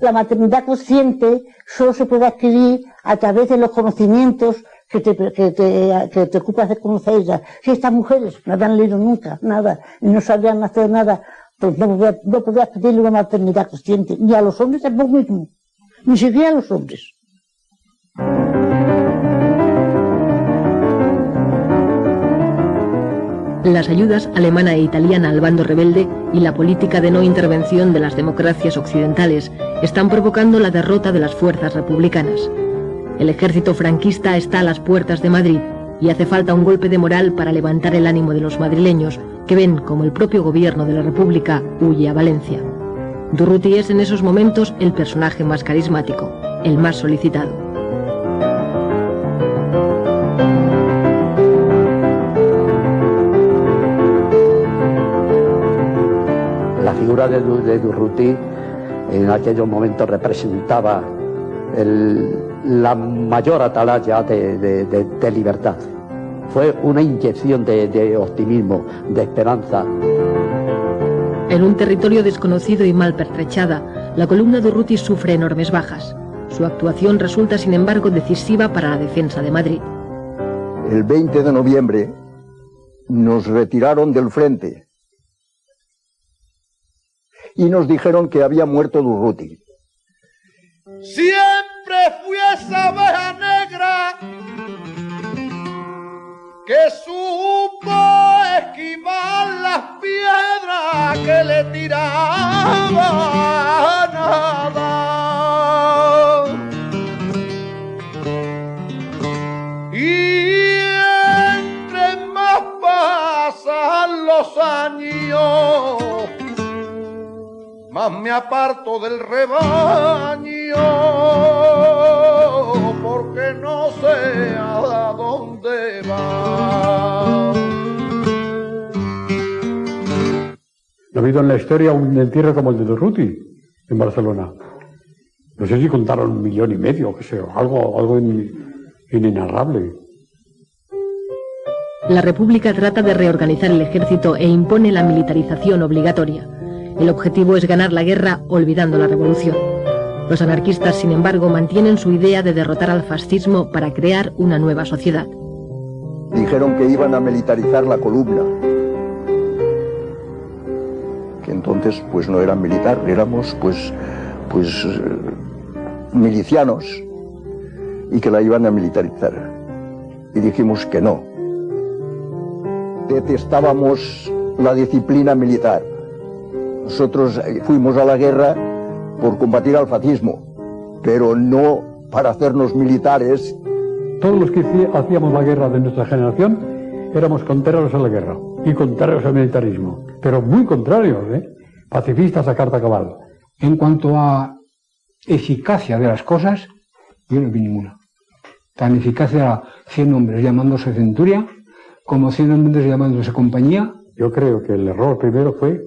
La maternidad consciente solo se puede adquirir a través de los conocimientos que te ocupas de conocerlas. Si estas mujeres no habían leído nunca nada y no sabían hacer nada, pues no podías pedirle una maternidad consciente, ni a los hombres tampoco mismo, ni siquiera a los hombres. Las ayudas alemana e italiana al bando rebelde y la política de no intervención de las democracias occidentales están provocando la derrota de las fuerzas republicanas. El ejército franquista está a las puertas de Madrid y hace falta un golpe de moral para levantar el ánimo de los madrileños, que ven como el propio gobierno de la República huye a Valencia. Durruti es en esos momentos el personaje más carismático, el más solicitado. La figura de Durruti en aquellos momentos representaba la mayor atalaya de libertad. Fue una inyección de optimismo, de esperanza. En un territorio desconocido y mal pertrechada, la columna Durruti sufre enormes bajas. Su actuación resulta, sin embargo, decisiva para la defensa de Madrid. El 20 de noviembre nos retiraron del frente y nos dijeron que había muerto Durruti. Siempre fui esa abeja negra que supo esquivar las piedras que le tiraban nada. Y entre más pasan los años, más me aparto del rebaño, porque no sé a dónde va. No ha habido en la historia un entierro como el de Durruti en Barcelona. No sé si contaron 1,5 millones, o qué sé, algo inenarrable. La República trata de reorganizar el ejército e impone la militarización obligatoria. El objetivo es ganar la guerra olvidando la revolución. Los anarquistas, sin embargo, mantienen su idea de derrotar al fascismo para crear una nueva sociedad. Dijeron que iban a militarizar la columna, que entonces pues no eran militar, éramos pues milicianos, y que la iban a militarizar. Y dijimos que no. Detestábamos la disciplina militar. Nosotros fuimos a la guerra por combatir al fascismo, pero no para hacernos militares. Todos los que hacíamos la guerra de nuestra generación éramos contrarios a la guerra y contrarios al militarismo, pero muy contrarios, pacifistas a carta cabal. En cuanto a eficacia de las cosas, yo no vi ninguna. Tan eficaz era 100 hombres llamándose centuria como 100 hombres llamándose compañía. Yo creo que el error primero fue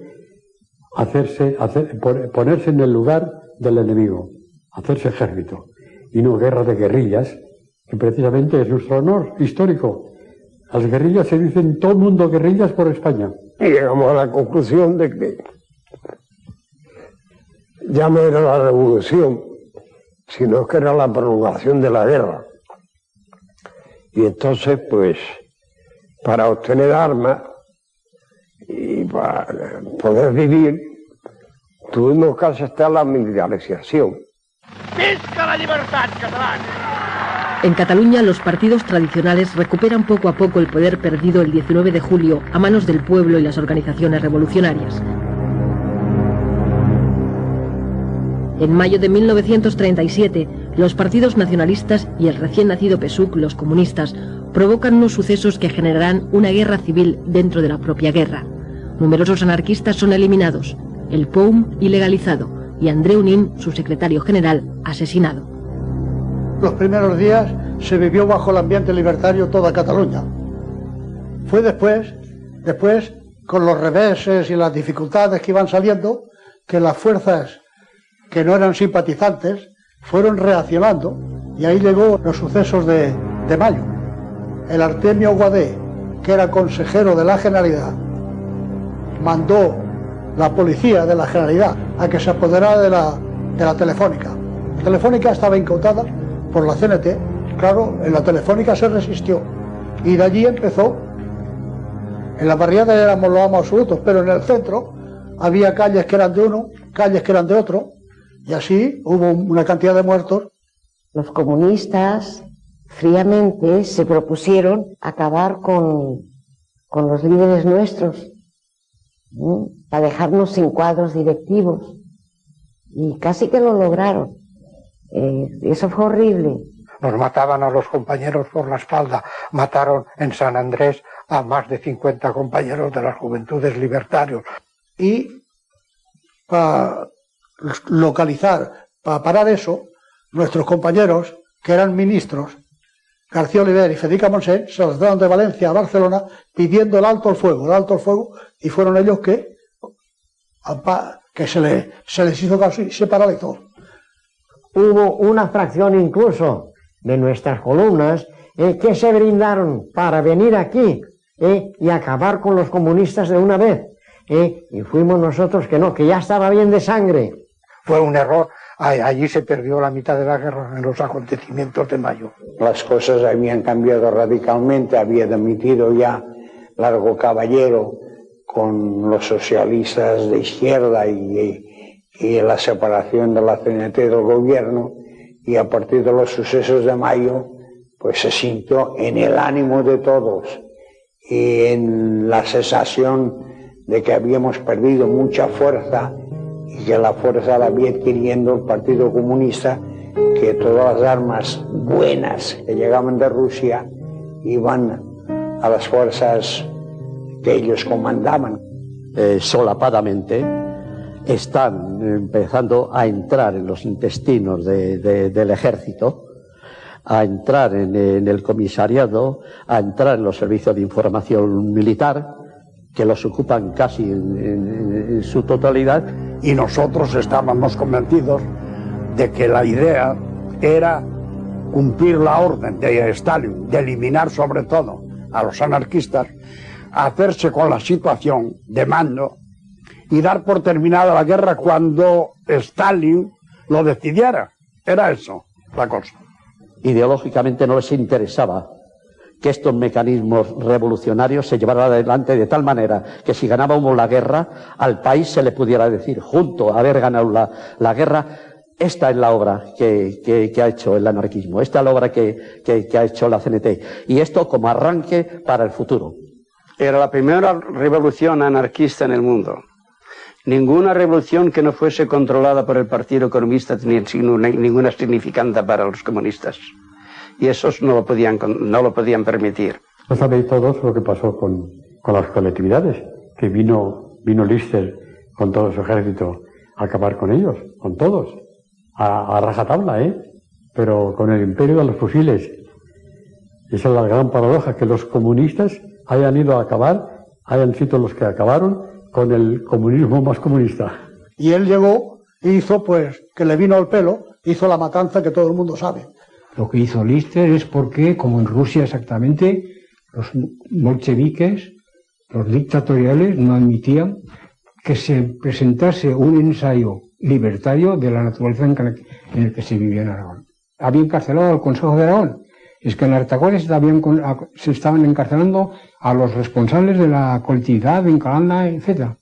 ponerse en el lugar del enemigo, hacerse ejército, y no guerra de guerrillas, que precisamente es nuestro honor histórico. Las guerrillas se dicen todo el mundo guerrillas por España. Y llegamos a la conclusión de que ya no era la revolución, sino que era la prolongación de la guerra. Y entonces, pues, para obtener armas y para poder vivir, tuvimos que aceptar la militarización. ¡Visca la libertad catalana! En Cataluña, los partidos tradicionales recuperan poco a poco el poder perdido el 19 de julio a manos del pueblo y las organizaciones revolucionarias. En mayo de 1937, los partidos nacionalistas y el recién nacido PSUC, los comunistas, provocan unos sucesos que generarán una guerra civil dentro de la propia guerra. Numerosos anarquistas son eliminados, el POUM ilegalizado y Andreu Nin, su secretario general, asesinado. Los primeros días se vivió bajo el ambiente libertario toda Cataluña. Fue después, con los reveses y las dificultades que iban saliendo, que las fuerzas que no eran simpatizantes fueron reaccionando, y ahí llegó los sucesos de mayo. El Artemio Guadé, que era consejero de la Generalidad, mandó la policía de la Generalidad a que se apoderara de la Telefónica. La Telefónica estaba incautada por la CNT. Claro, en la Telefónica se resistió, y de allí empezó. En la barriada éramos los amos absolutos, pero en el centro había calles que eran de uno, calles que eran de otro, y así hubo una cantidad de muertos. Los comunistas fríamente se propusieron acabar con los líderes nuestros, para dejarnos sin cuadros directivos, y casi que lo lograron. Eso fue horrible. Nos mataban a los compañeros por la espalda, mataron en San Andrés a más de 50 compañeros de las Juventudes Libertarios. Y para localizar, para parar eso, nuestros compañeros, que eran ministros, García Oliver y Federica Montseny, se trasladaron de Valencia a Barcelona pidiendo el alto al fuego, y fueron ellos que se les hizo caso y se paralizó. Hubo una fracción incluso de nuestras columnas que se brindaron para venir aquí y acabar con los comunistas de una vez. Y fuimos nosotros que no, que ya estaba bien de sangre. Fue un error. Allí se perdió la mitad de la guerra en los acontecimientos de mayo. Las cosas habían cambiado radicalmente, había dimitido ya Largo Caballero con los socialistas de izquierda y la separación de la CNT del gobierno, y a partir de los sucesos de mayo pues se sintió en el ánimo de todos y en la sensación de que habíamos perdido mucha fuerza y que la fuerza la había adquiriendo el Partido Comunista, que todas las armas buenas que llegaban de Rusia iban a las fuerzas que ellos comandaban. Solapadamente están empezando a entrar en los intestinos del ejército, a entrar en el comisariado, a entrar en los servicios de información militar, que los ocupan casi en su totalidad. Y nosotros estábamos convencidos de que la idea era cumplir la orden de Stalin, de eliminar sobre todo a los anarquistas, hacerse con la situación de mando y dar por terminada la guerra cuando Stalin lo decidiera. Era eso la cosa. Ideológicamente no les interesaba que estos mecanismos revolucionarios se llevaran adelante de tal manera que si ganábamos la guerra, al país se le pudiera decir, junto a haber ganado la guerra, esta es la obra que ha hecho el anarquismo, esta es la obra que ha hecho la CNT, y esto como arranque para el futuro. Era la primera revolución anarquista en el mundo. Ninguna revolución que no fuese controlada por el Partido Comunista tenía ninguna significancia para los comunistas. Y esos no lo podían permitir. No sabéis todos lo que pasó con las colectividades, que vino Lister con todo su ejército a acabar con ellos, con todos, a rajatabla, pero con el imperio de los fusiles. Esa es la gran paradoja, que los comunistas hayan ido a acabar, hayan sido los que acabaron con el comunismo más comunista. Y él llegó e hizo, pues, que le vino al pelo, hizo la matanza que todo el mundo sabe. Lo que hizo Lister es porque, como en Rusia exactamente, los bolcheviques, los dictatoriales, no admitían que se presentase un ensayo libertario de la naturaleza en el que se vivía en Aragón. Había encarcelado al Consejo de Aragón. Es que en Artagones se estaban encarcelando a los responsables de la colectividad en Calanda, etc.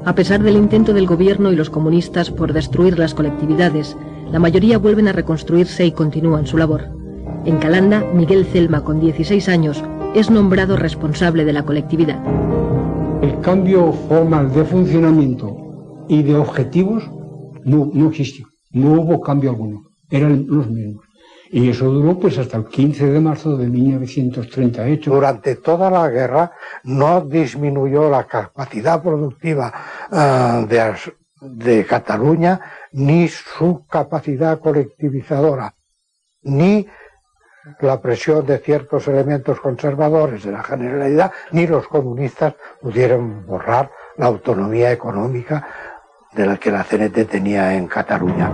A pesar del intento del gobierno y los comunistas por destruir las colectividades, la mayoría vuelven a reconstruirse y continúan su labor. En Calanda, Miguel Celma, con 16 años, es nombrado responsable de la colectividad. El cambio formal de funcionamiento y de objetivos no existió. No hubo cambio alguno. Eran los mismos. Y eso duró pues hasta el 15 de marzo de 1938. Durante toda la guerra no disminuyó la capacidad productiva de Cataluña, ni su capacidad colectivizadora, ni la presión de ciertos elementos conservadores de la Generalidad, ni los comunistas pudieron borrar la autonomía económica de la que la CNT tenía en Cataluña.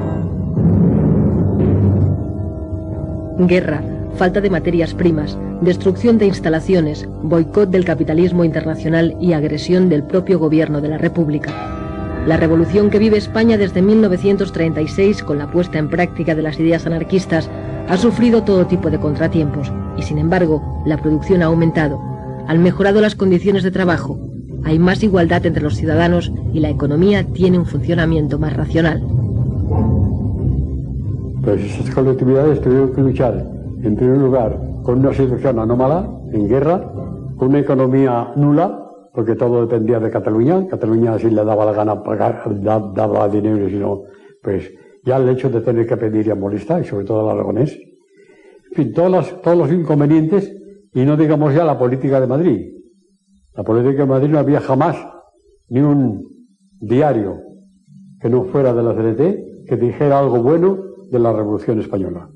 Guerra, falta de materias primas, destrucción de instalaciones, boicot del capitalismo internacional y agresión del propio gobierno de la República. La revolución que vive España desde 1936, con la puesta en práctica de las ideas anarquistas, ha sufrido todo tipo de contratiempos y, sin embargo, la producción ha aumentado, han mejorado las condiciones de trabajo, hay más igualdad entre los ciudadanos y la economía tiene un funcionamiento más racional. Pues esas colectividades tuvieron que luchar, en primer lugar, con una situación anómala, en guerra, con una economía nula, porque todo dependía de Cataluña. Cataluña, si le daba la gana pagar, daba dinero, sino, pues ya el hecho de tener que pedir a molestar, y sobre todo al aragonés. En fin, todos los inconvenientes, y no digamos ya la política de Madrid. La política de Madrid no había jamás ni un diario que no fuera de la CNT que dijera algo bueno de la Revolución Española,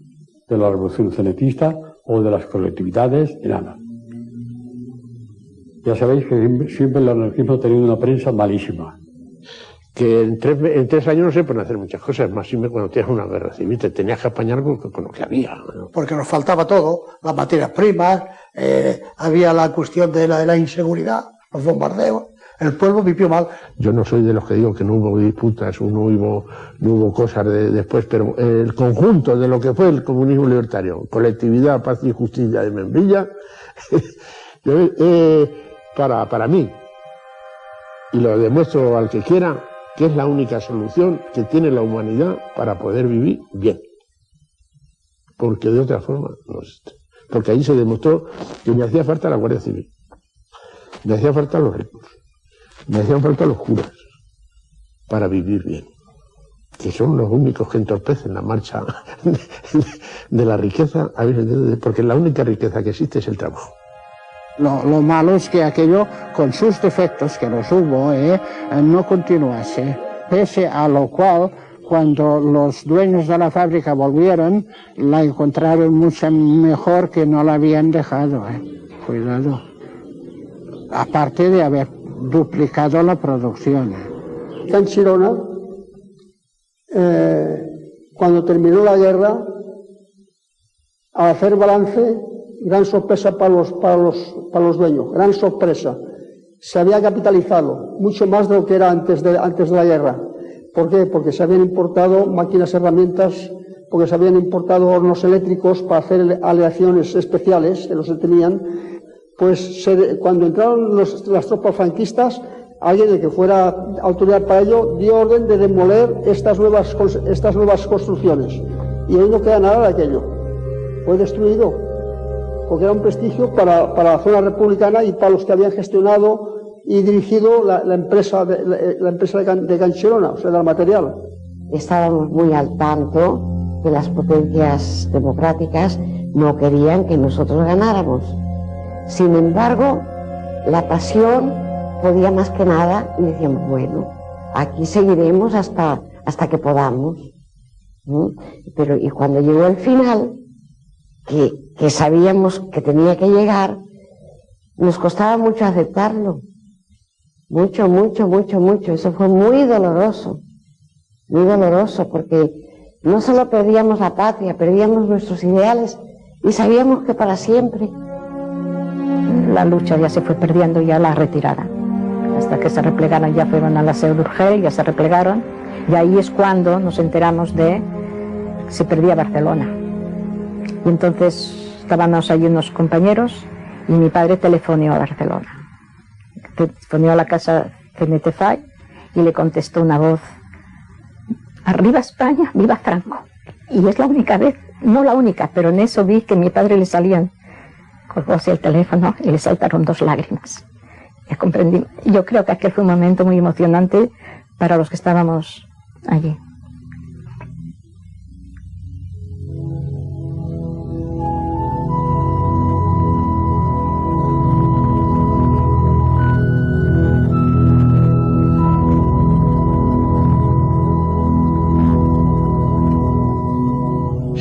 de la Revolución Cenetista o de las colectividades, de nada. Ya sabéis que siempre el anarquismo ha tenido una prensa malísima. Que en 3 años no se pueden hacer muchas cosas, más siempre cuando tienes una guerra civil, te tenías que apañar con lo que había, ¿no? Porque nos faltaba todo, las materias primas, había la cuestión de la inseguridad, los bombardeos. El pueblo vivió mal. Yo no soy de los que digo que no hubo disputas, no hubo cosas después, pero el conjunto de lo que fue el comunismo libertario, colectividad, paz y justicia de Membrilla, para mí, y lo demuestro al que quiera, que es la única solución que tiene la humanidad para poder vivir bien. Porque de otra forma no existe. Porque ahí se demostró que me hacía falta la Guardia Civil, me hacía falta los ricos, me hacían falta los curas para vivir bien, que son los únicos que entorpecen la marcha de la riqueza, porque la única riqueza que existe es el trabajo. Lo malo es que aquello, con sus defectos, que los hubo, no continuase, pese a lo cual, cuando los dueños de la fábrica volvieron, la encontraron mucho mejor que no la habían dejado. Cuidado. Aparte de haber duplicado la producción. En Chirona, cuando terminó la guerra, al hacer balance, gran sorpresa para los dueños, gran sorpresa. Se había capitalizado mucho más de lo que era antes de la guerra. ¿Por qué? Porque se habían importado máquinas, herramientas, porque se habían importado hornos eléctricos para hacer aleaciones especiales, que no se tenían. Pues cuando entraron las tropas franquistas, alguien de que fuera autoridad para ello dio orden de demoler estas nuevas construcciones. Y hoy no queda nada de aquello. Fue destruido, porque era un prestigio para la zona republicana y para los que habían gestionado y dirigido la empresa de Canchirona, o sea, del material. Estábamos muy al tanto que las potencias democráticas no querían que nosotros ganáramos. Sin embargo, la pasión podía más que nada y decíamos, bueno, aquí seguiremos hasta que podamos. Pero y cuando llegó el final, que sabíamos que tenía que llegar, nos costaba mucho aceptarlo. Mucho. Eso fue muy doloroso, porque no solo perdíamos la patria, perdíamos nuestros ideales y sabíamos que para siempre. La lucha ya se fue perdiendo, ya la retirada. Hasta que se replegaron, ya fueron a la Seu d'Urgell, ya se replegaron, y ahí es cuando nos enteramos de que se perdía Barcelona. Y entonces estábamos allí unos compañeros y mi padre telefoneó a Barcelona. Telefoneó a la casa CNT FAI y le contestó una voz: arriba España, viva Franco. Y es la única vez, no la única, pero en eso vi que a mi padre le salían, colgó así el teléfono y le saltaron 2 lágrimas. Ya comprendí. Yo creo que aquel fue un momento muy emocionante para los que estábamos allí.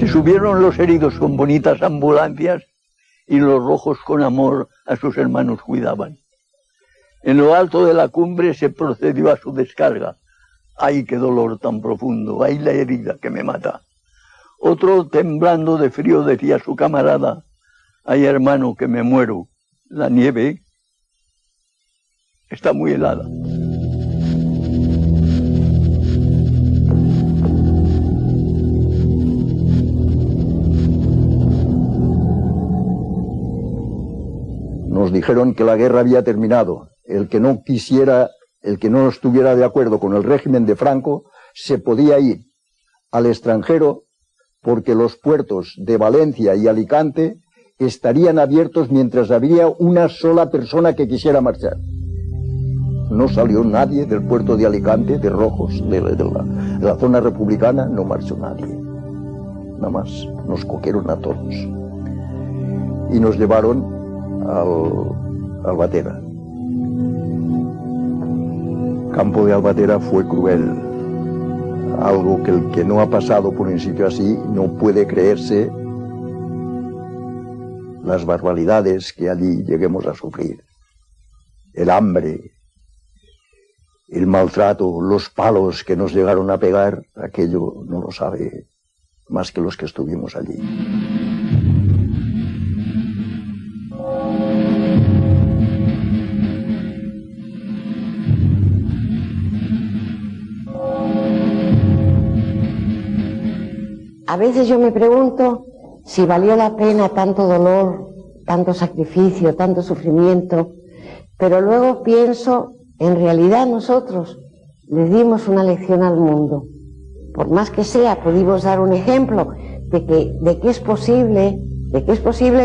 Se subieron los heridos con bonitas ambulancias y los rojos con amor a sus hermanos cuidaban. En lo alto de la cumbre se procedió a su descarga. ¡Ay, qué dolor tan profundo! ¡Ay, la herida que me mata! Otro, temblando de frío, decía a su camarada: ¡ay, hermano, que me muero! La nieve está muy helada. Nos dijeron que la guerra había terminado. El que no estuviera de acuerdo con el régimen de Franco se podía ir al extranjero, porque los puertos de Valencia y Alicante estarían abiertos mientras había una sola persona que quisiera marchar. No salió nadie del puerto de Alicante, de Rojos, de la zona republicana, no marchó nadie. Nada más, nos cogieron a todos. Y nos llevaron al Albatera. Campo de Albatera fue cruel. Algo que el que no ha pasado por un sitio así no puede creerse las barbaridades que allí lleguemos a sufrir. El hambre, el maltrato, los palos que nos llegaron a pegar, aquello no lo sabe más que los que estuvimos allí. A veces yo me pregunto si valió la pena tanto dolor, tanto sacrificio, tanto sufrimiento, pero luego pienso, en realidad nosotros le dimos una lección al mundo. Por más que sea, pudimos dar un ejemplo de que es posible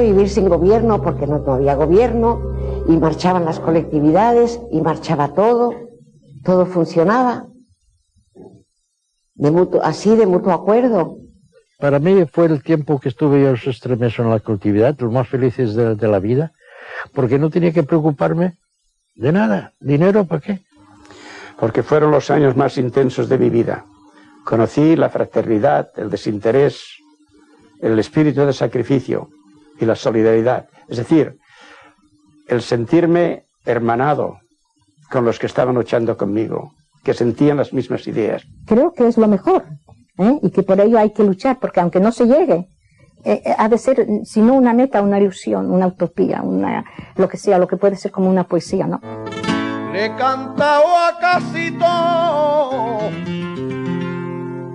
vivir sin gobierno, porque no había gobierno, y marchaban las colectividades, y marchaba todo funcionaba, de mutuo acuerdo. Para mí fue el tiempo que estuve yo esos 3 meses en la colectividad, los más felices de la vida, porque no tenía que preocuparme de nada. ¿Dinero para qué? Porque fueron los años más intensos de mi vida. Conocí la fraternidad, el desinterés, el espíritu de sacrificio y la solidaridad. Es decir, el sentirme hermanado con los que estaban luchando conmigo, que sentían las mismas ideas. Creo que es lo mejor. Y que por ello hay que luchar, porque aunque no se llegue, ha de ser, si no una meta, una ilusión, una utopía, lo que sea, lo que puede ser como una poesía, ¿no? Le he cantado a casi todo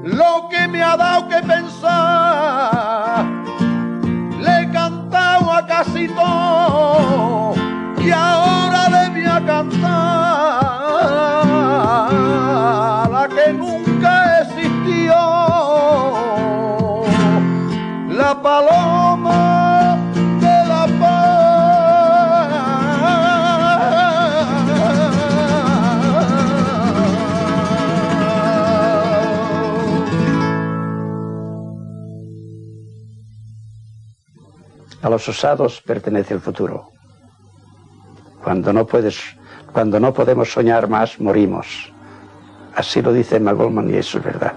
lo que me ha dado que pensar. Le he cantado a casi todo y ahora le voy a cantar la que nunca existió, la paloma de la paz. A los osados pertenece el futuro. Cuando no podemos soñar más, morimos. Así lo dice Emma Goldman y eso es verdad.